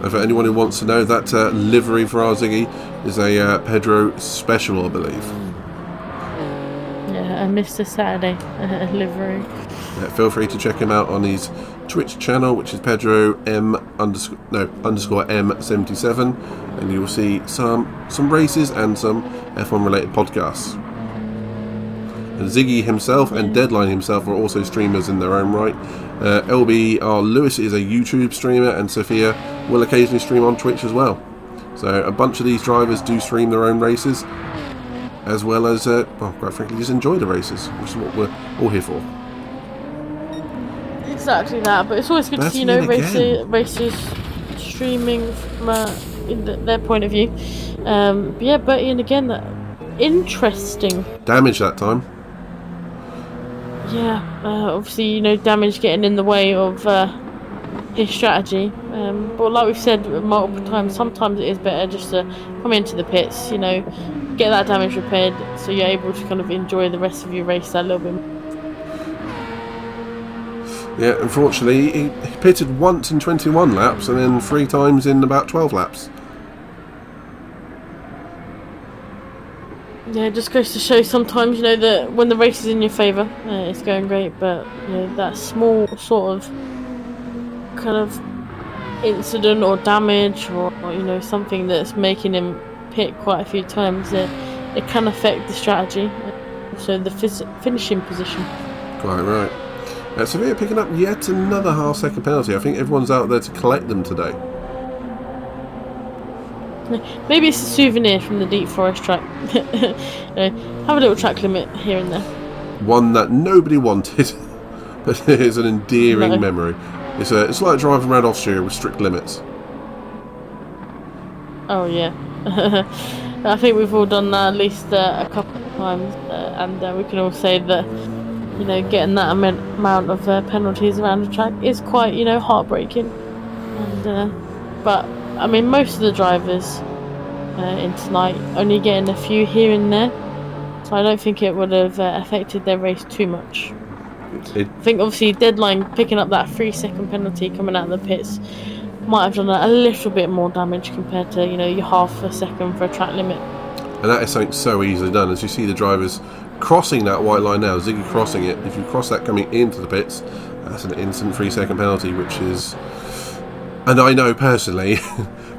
And for anyone who wants to know, that livery for our Ziggy is a Pedro Special, I believe. Yeah, a Mr. Saturday livery. Yeah, feel free to check him out on his Twitch channel, which is Pedro _M 77, and you will see some races and some F1 related podcasts. And Ziggy himself and Deadline himself are also streamers in their own right. LBR Lewis is a YouTube streamer, and Sophia will occasionally stream on Twitch as well. So a bunch of these drivers do stream their own races, as well as, well, quite frankly, just enjoy the races, which is what we're all here for. Exactly that, but it's always good to see, you know, racers streaming from their point of view. But yeah, Bertie, and again, interesting. Damage that time. Yeah, obviously, you know, damage getting in the way of his strategy. But like we've said multiple times, sometimes it is better just to come into the pits, you know, get that damage repaired, so you're able to kind of enjoy the rest of your race that little bit more. Yeah, unfortunately, he pitted once in 21 laps and then 3 times in about 12 laps. Yeah, it just goes to show sometimes, you know, that when the race is in your favour, it's going great, but, you know, that small sort of kind of incident or damage or you know, something that's making him pit quite a few times, it can affect the strategy, so the finishing position. Quite right. Sevilla picking up yet another half-second penalty. I think everyone's out there to collect them today. Maybe it's a souvenir from the Deep Forest track. You know, have a little track limit here and there. One that nobody wanted, but it's an endearing memory. It's like driving around Austria with strict limits. Oh yeah. I think we've all done that at least a couple of times, and we can all say that, you know, getting that amount of penalties around the track is quite, you know, heartbreaking. And but I mean, most of the drivers in tonight only getting a few here and there, so I don't think it would have affected their race too much. I think obviously Deadline picking up that 3-second penalty coming out of the pits might have done a little bit more damage compared to, you know, your half a second for a track limit. And that is something so easily done. As you see the drivers crossing that white line now, Ziggy crossing it. If you cross that coming into the pits, that's an instant 3-second penalty, which is, and I know personally,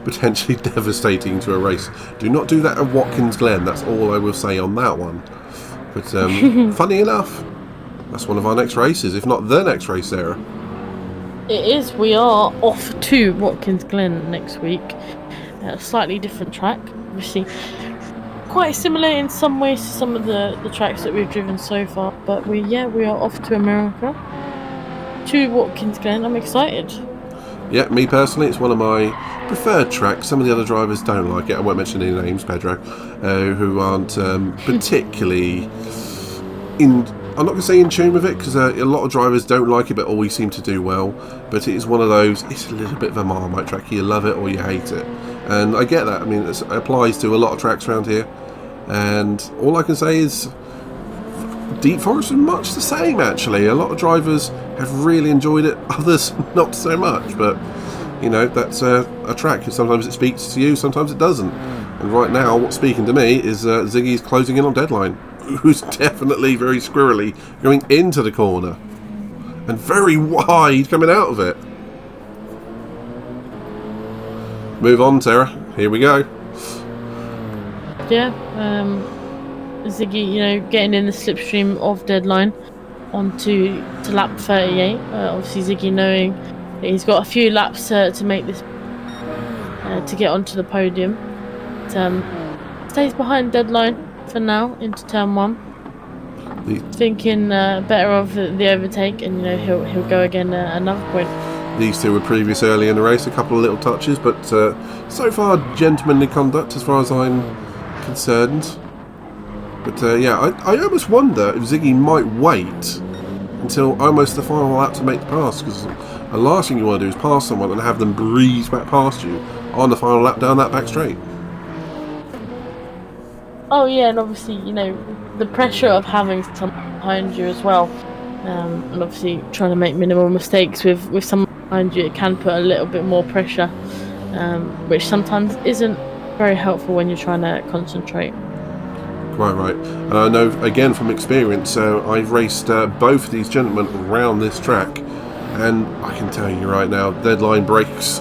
potentially devastating to a race. Do not do that at Watkins Glen. That's all I will say on that one. But funny enough, that's one of our next races, if not the next race, Sarah. It is. We are off to Watkins Glen next week. A slightly different track, obviously. Quite similar in some ways to some of the tracks that we've driven so far, but we are off to America, to Watkins Glen. I'm excited. Yeah, me personally, it's one of my preferred tracks. Some of the other drivers don't like it. I won't mention any names, Pedro, who aren't particularly I'm not going to say in tune with it, because a lot of drivers don't like it but always seem to do well. But it is one of those, it's a little bit of a Marmite track. You love it or you hate it. And I get that. I mean, it applies to a lot of tracks around here. And all I can say is Deep Forest is much the same, actually. A lot of drivers have really enjoyed it, others not so much. But, you know, that's a track. Sometimes it speaks to you, sometimes it doesn't. And right now, what's speaking to me is Ziggy's closing in on Deadline, who's definitely very squirrely going into the corner and very wide coming out of it. Move on, Sarah. Here we go. Yeah, Ziggy, you know, getting in the slipstream of Deadline onto lap 38. Obviously, Ziggy knowing that he's got a few laps to make this to get onto the podium. But, stays behind Deadline for now into turn 1. Thinking better of the overtake, and you know he'll go again another point. These two were previous early in the race, a couple of little touches, but so far gentlemanly conduct as far as I'm concerned. But yeah, I almost wonder if Ziggy might wait until almost the final lap to make the pass, because the last thing you want to do is pass someone and have them breeze back past you on the final lap down that back straight. Oh yeah, and obviously, you know, the pressure of having someone behind you as well, and obviously trying to make minimal mistakes with someone behind you, it can put a little bit more pressure, which sometimes isn't very helpful when you're trying to concentrate. Quite right. And I know, again from experience, I've raced both of these gentlemen around this track, and I can tell you right now, Deadline brakes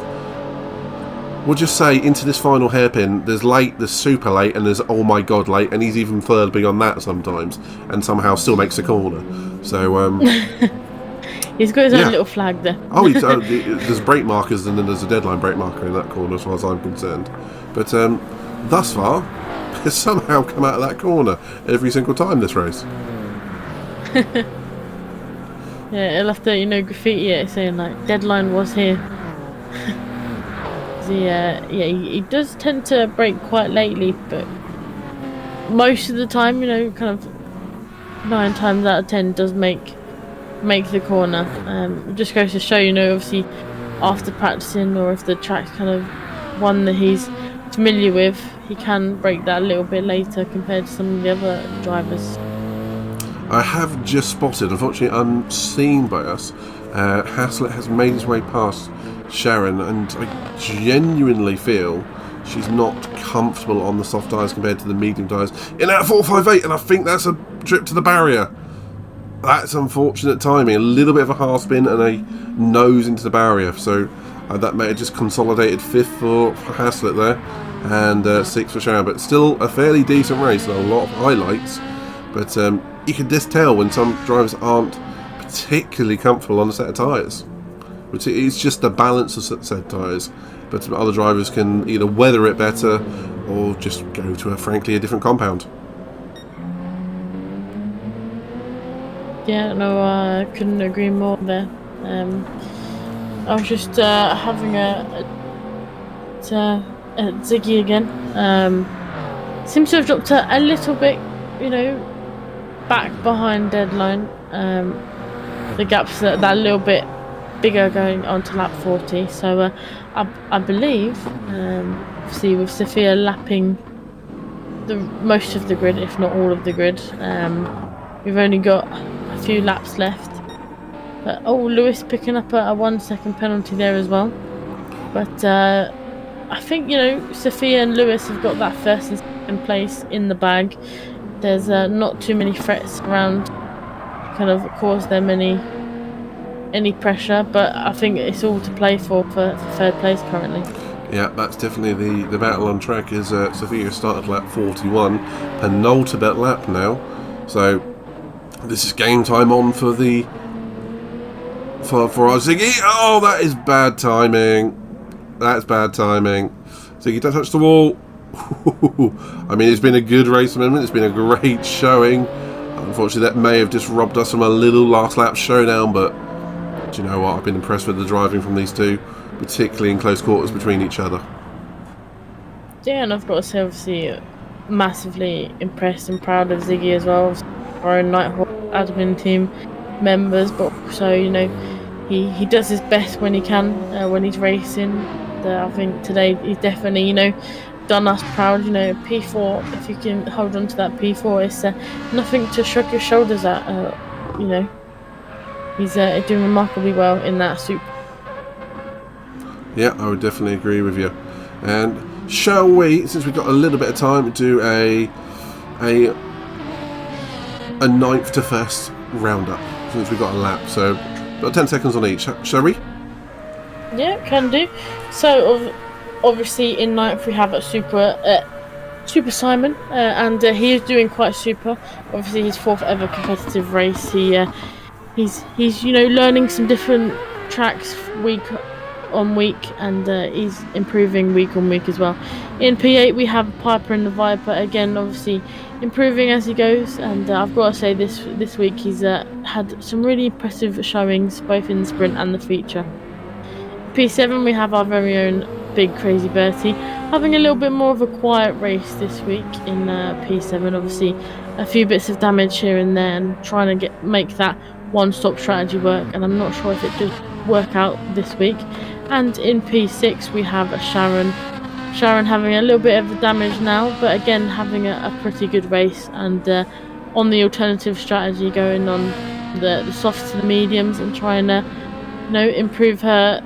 We'll just say into this final hairpin, there's late, there's super late, and there's oh my god late, and he's even further beyond that sometimes, and somehow still makes a corner. So he's got his own little flag there. There's brake markers, and then there's a deadline brake marker in that corner, as far as I'm concerned. But thus far, has somehow come out of that corner every single time this race. Yeah, he'll have to, graffiti it saying like deadline was here. He does tend to brake quite lately, but most of the time, kind of 9 times out of 10 does make the corner. It just goes to show, obviously after practicing, or if the track's kind of one that he's familiar with, he can brake that a little bit later compared to some of the other drivers. I have just spotted, unfortunately unseen by us, Haslett has made his way past Sharon, and I genuinely feel she's not comfortable on the soft tyres compared to the medium tyres in that 458, and I think that's a trip to the barrier. That's unfortunate timing. A little bit of a hard spin and a nose into the barrier, so that may have just consolidated 5th for Haslett there, and 6th for Sharon, but still a fairly decent race and a lot of highlights. But you can just tell when some drivers aren't particularly comfortable on a set of tyres. It's just the balance of set of tyres, but other drivers can either weather it better or just go to frankly a different compound. Yeah, no, I couldn't agree more there. I was just having a Ziggy again. Seems to have dropped a little bit, back behind deadline. The gap's that little bit bigger going on to lap 40. So I believe, obviously with Sophia lapping most of the grid, if not all of the grid, we've only got a few laps left. But Lewis picking up a 1 second penalty there as well. But I think Sophia and Lewis have got that first and second place in the bag. There's not too many threats around kind of cause them any pressure, but I think it's all to play for 3rd place currently. Yeah, that's definitely the battle on track. Is Sophia started lap 41, penultimate lap now, so this is game time on for our Ziggy. Oh, that is bad timing. That's bad timing. Ziggy, don't touch the wall. I mean, it's been a good race amendment. It's been a great showing. Unfortunately, that may have just robbed us from a little last lap showdown, but do you know what? I've been impressed with the driving from these two, particularly in close quarters between each other. Yeah, and I've got to say, obviously, massively impressed and proud of Ziggy as well, our own Nighthawk admin team members, but also, he does his best when he can, when he's racing. I think today he's definitely, done us proud. P4, if you can hold on to that P4, it's nothing to shrug your shoulders at. He's doing remarkably well in that soup. Yeah, I would definitely agree with you. And shall we, since we've got a little bit of time, do a 9th to 1st roundup, since we've got a lap, so got 10 seconds on each, shall we? Yeah, can do. So obviously in 9th we have a Super Simon, and he is doing quite super. Obviously his 4th ever competitive race. He's learning some different tracks week on week, and he's improving week on week as well. In P8 we have Piper and the Viper, again obviously improving as he goes, and I've got to say this week he's had some really impressive showings both in the sprint and the feature. P7 we have our very own Big Crazy Bertie having a little bit more of a quiet race this week in P7. Obviously a few bits of damage here and there, and trying to make that one-stop strategy work, and I'm not sure if it did work out this week. And in P6 we have Sharon having a little bit of damage now, but again having a pretty good race, and on the alternative strategy, going on the softs to the mediums and trying to improve her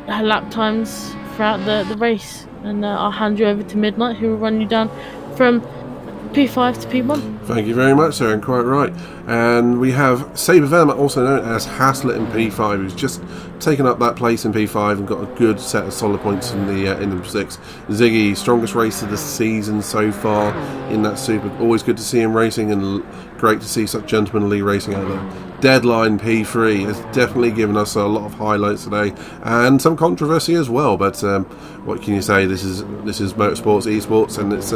lap times throughout the race. And I'll hand you over to Midnight, who will run you down from P5 to P1. Thank you very much, sir, and quite right. And we have Saber Venom, also known as Haslett in P5, who's just taken up that place in P5 and got a good set of solid points in the 6. Ziggy, strongest race of the season so far in that Super. Always good to see him racing, and great to see such gentlemanly racing out there. Deadline P3 has definitely given us a lot of highlights today, and some controversy as well. But what can you say? This is motorsports, esports, and it's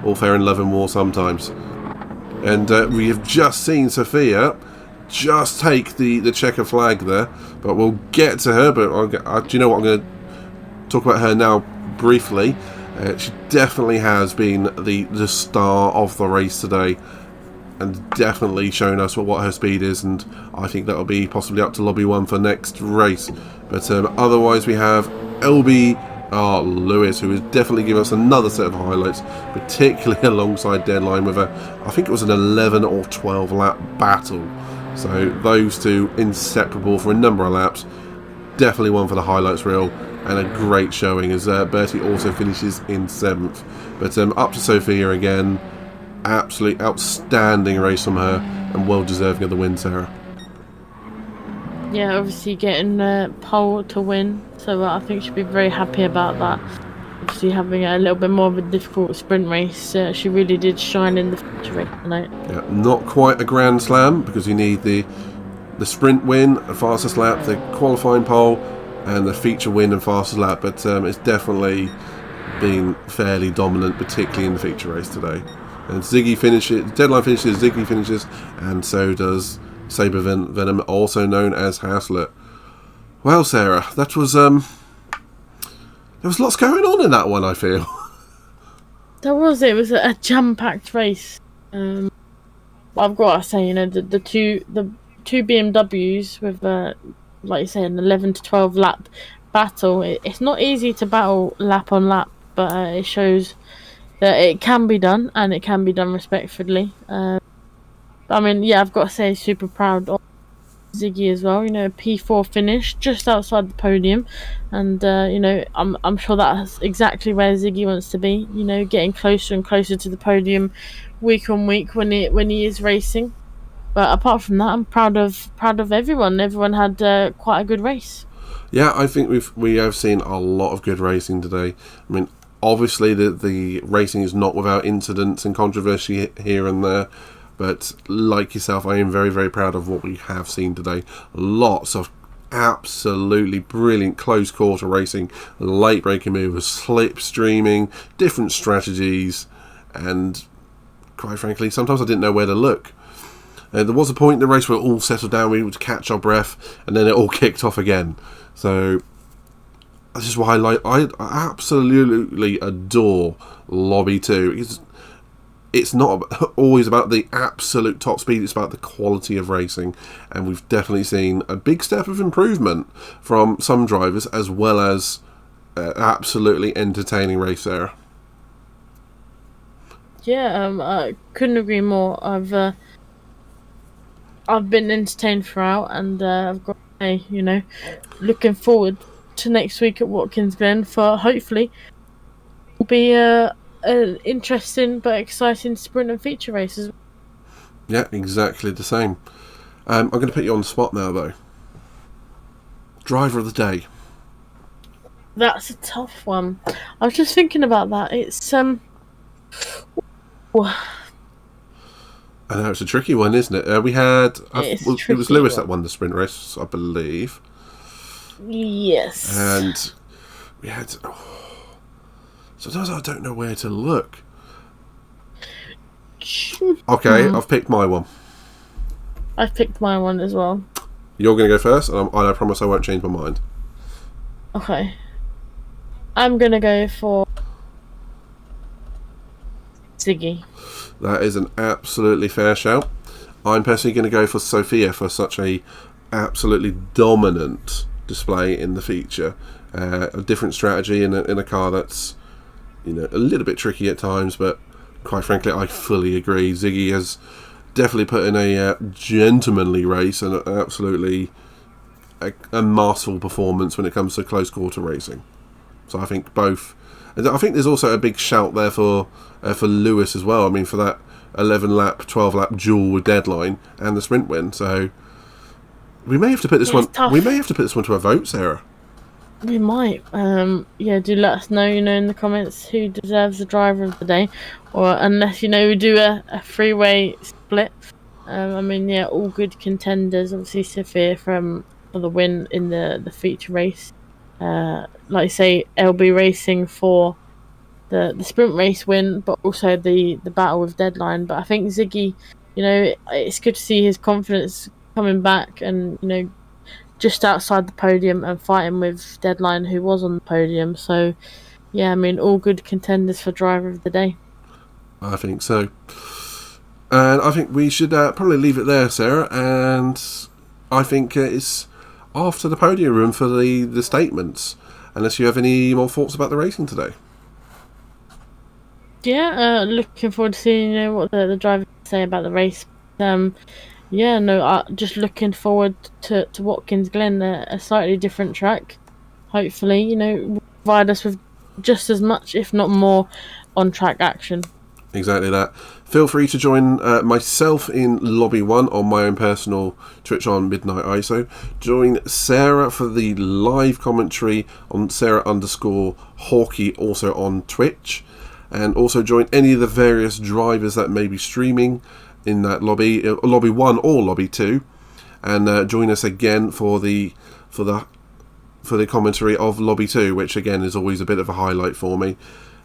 all fair in love and war sometimes. And we have just seen Sophia just take the checker flag there, but we'll get to her. But do you know what? I'm going to talk about her now briefly. She definitely has been the star of the race today, and definitely shown us what her speed is, and I think that'll be possibly up to Lobby 1 for next race. But otherwise we have LB Lewis, who has definitely given us another set of highlights, particularly alongside Deadline with I think it was an 11 or 12 lap battle. So those two inseparable for a number of laps. Definitely one for the highlights reel, and a great showing as Bertie also finishes in 7th. But up to Sophia again. Absolutely outstanding race from her, and well deserving of the win, Sarah. Yeah, obviously getting pole to win, so I think she'll be very happy about that. Obviously having a little bit more of a difficult sprint race, she really did shine in the feature race tonight. Yeah, not quite a grand slam, because you need the sprint win, the fastest lap, the qualifying pole, and the feature win and fastest lap. But it's definitely been fairly dominant, particularly in the feature race today. And Ziggy finishes, Deadline finishes, Ziggy finishes, and so does Saber Venom, also known as Haslett. Well, Sarah, that was there was lots going on in that one, I feel. It was a jam-packed race. I've got to say, the two BMWs with like you say, an 11 to 12 lap battle. It's not easy to battle lap on lap, but it shows that it can be done, and it can be done respectfully. I mean, yeah, I've got to say, super proud of Ziggy as well. P4 finish just outside the podium, and I'm sure that's exactly where Ziggy wants to be. Getting closer and closer to the podium week on week when he is racing. But apart from that, I'm proud of everyone. Everyone had quite a good race. Yeah, I think we have seen a lot of good racing today. I mean, obviously the racing is not without incidents and controversy here and there, but like yourself, I am very, very proud of what we have seen today. Lots of absolutely brilliant close quarter racing, late breaking movers, slipstreaming, different strategies, and quite frankly, sometimes I didn't know where to look. There was a point in the race where it all settled down, we would catch our breath, and then it all kicked off again. So this is why I absolutely adore Lobby 2. It's not always about the absolute top speed, it's about the quality of racing, and we've definitely seen a big step of improvement from some drivers, as well as absolutely entertaining race there. Yeah, I couldn't agree more. I've been entertained throughout, and I've got to say, looking forward to next week at Watkins Glen for hopefully will be an interesting but exciting sprint and feature races. Yeah, exactly the same. I'm going to put you on the spot now, though. Driver of the day. That's a tough one. I was just thinking about that. It's I know it's a tricky one, isn't it? We had it was Lewis that won the sprint race, I believe. Yes. And we had. Sometimes I don't know where to look. Okay, I've picked my one. I've picked my one as well. You're going to go first, and I promise I won't change my mind. Okay. I'm going to go for Ziggy. That is an absolutely fair shout. I'm personally going to go for Sophia for such a absolutely dominant display in the feature. A different strategy in a car that's a little bit tricky at times, but quite frankly, I fully agree. Ziggy has definitely put in a gentlemanly race and absolutely a masterful performance when it comes to close quarter racing. So I think both I think there's also a big shout there for Lewis as well. I mean, for that 11 lap, 12 lap duel with deadline and the sprint win. So we may have to put this one. Tough. We may have to put this one to a vote, Sarah. We might. Yeah, do let us know, in the comments who deserves the driver of the day. Or unless, we do a three-way split. I mean, yeah, all good contenders. Obviously, Sophia for the win in the feature race. Like I say, LB Racing for the sprint race win, but also the battle with deadline. But I think Ziggy, it's good to see his confidence coming back and, just outside the podium and fighting with deadline, who was on the podium. So, yeah, I mean, all good contenders for driver of the day. I think so. And I think we should probably leave it there, Sarah. And I think it's off to the podium room for the statements. Unless you have any more thoughts about the racing today. Yeah, looking forward to seeing what the drivers say about the race. Just looking forward to Watkins Glen, a slightly different track. Hopefully, provide us with just as much, if not more, on-track action. Exactly that. Feel free to join myself in Lobby 1 on my own personal Twitch on Midnight ISO. Join Sarah for the live commentary on Sarah_Hawkey also on Twitch. And also join any of the various drivers that may be streaming in that lobby, Lobby 1 or Lobby 2. And join us again for the commentary of Lobby 2, which again is always a bit of a highlight for me.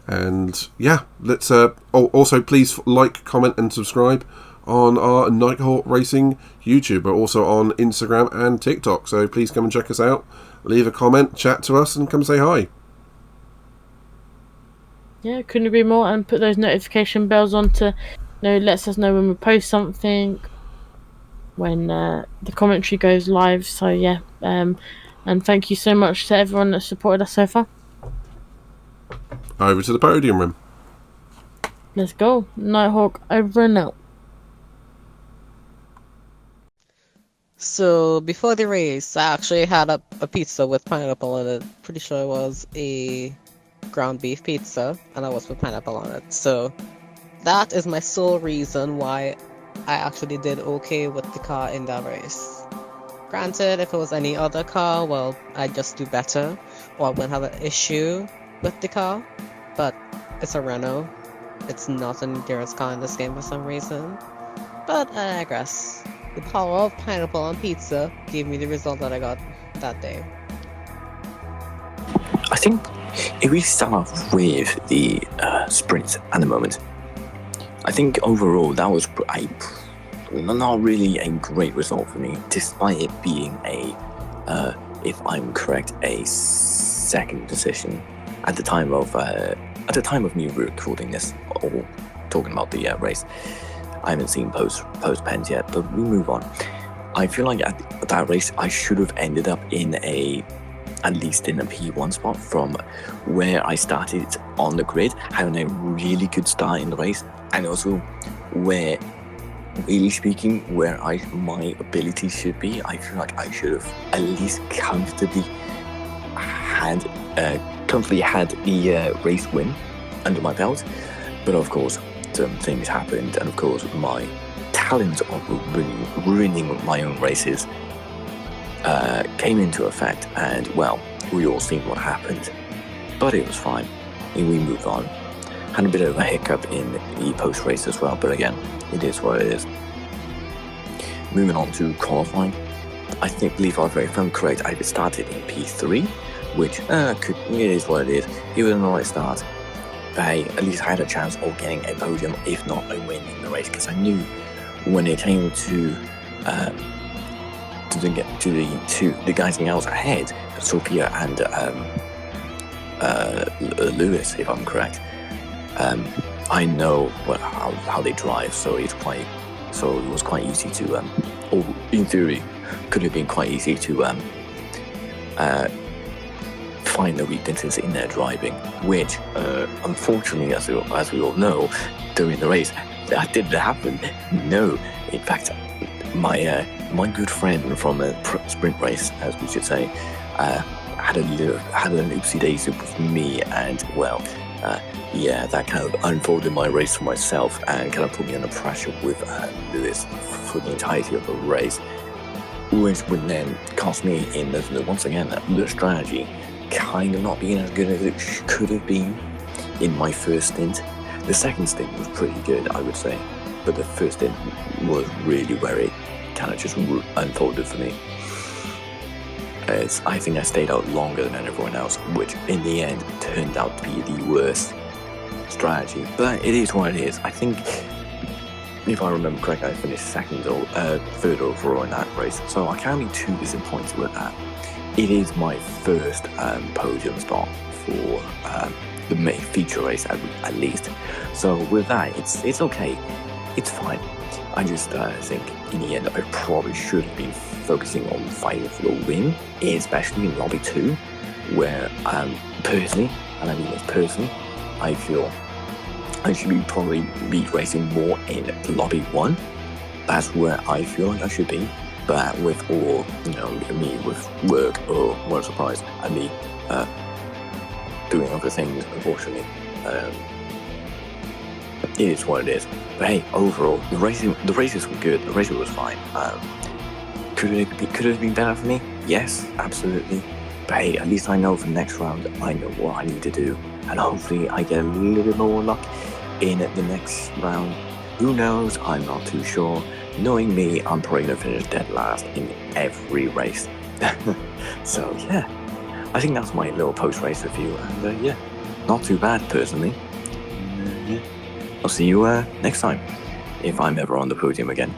And yeah, let's also please like, comment and subscribe on our Nighthawk Racing YouTube, but also on Instagram and TikTok. So please come and check us out, leave a comment, chat to us, and come say hi. Yeah, couldn't agree more. And put those notification bells on to, lets us know when we post something, when the commentary goes live. So yeah, and thank you so much to everyone that supported us so far. Over to the podium room. Let's go. Nighthawk over and out. So before the race, I actually had a pizza with pineapple on it. Pretty sure it was a ground beef pizza, and I was with pineapple on it. So that is my sole reason why I actually did okay with the car in that race. Granted, if it was any other car, well, I'd just do better, or I wouldn't have an issue with the car. But it's a Renault. It's not an endurance car in this game for some reason. But I digress. The power of pineapple on pizza gave me the result that I got that day. I think if we start off with the sprint at the moment, I think overall that was not really a great result for me, despite it being if I'm correct, a second position at the time of me recording this or talking about the race. I haven't seen post pens yet, but we move on. I feel like at that race I should have ended up at least in a P1 spot from where I started on the grid, having a really good start in the race, and also where, really speaking, where my ability should be. I feel like I should have at least comfortably had the race win under my belt. But of course, some things happened, and of course my talent of ruining my own races came into effect, and well, we all seen what happened. But it was fine, and we moved on. Had a bit of a hiccup in the post-race as well, but again, it is what it is. Moving on to qualifying, I believe if I'm correct, I started in P3, which it is what it is. It was an alright start. But hey, at least I had a chance of getting a podium, if not a win in the race, because I knew when it came to the guys and gals ahead, Sophia and Lewis, if I'm correct. I know how they drive, so it was quite easy to, or in theory, could have been quite easy to find the weaknesses in their driving, which unfortunately, as we all know, during the race, that didn't happen. No, in fact, my good friend from a sprint race, as we should say, had an oopsie daisy with me, and well, yeah, that kind of unfolded my race for myself and kind of put me under pressure with Lewis for the entirety of the race, which would then cost me in once again the strategy kind of not being as good as it could have been in my first stint. The second stint was pretty good, I would say, but the first stint was really where it kind of just unfolded for me. I think I stayed out longer than everyone else, which in the end turned out to be the worst strategy. But it is what it is. I think, if I remember correctly, I finished third overall in that race, so I can't be too disappointed with that. It is my first podium stop for the main feature race at least. So with that, it's okay. It's fine. I just think in the end I probably should have been focusing on fighting for the win, especially in Lobby 2, where personally, and I mean this personally, I feel I should probably be racing more in Lobby 1. That's where I feel like I should be. But with all, me with work, or what a surprise, and me doing other things, unfortunately, it is what it is. But hey, overall, the races were good. The race was fine. Could it have been better for me? Yes, absolutely. But hey, at least I know for the next round, I know what I need to do, and hopefully I get a little bit more luck in the next round. Who knows? I'm not too sure. Knowing me, I'm probably gonna finish dead last in every race. So yeah, I think that's my little post-race review, and yeah, not too bad personally. Yeah. I'll see you next time, if I'm ever on the podium again.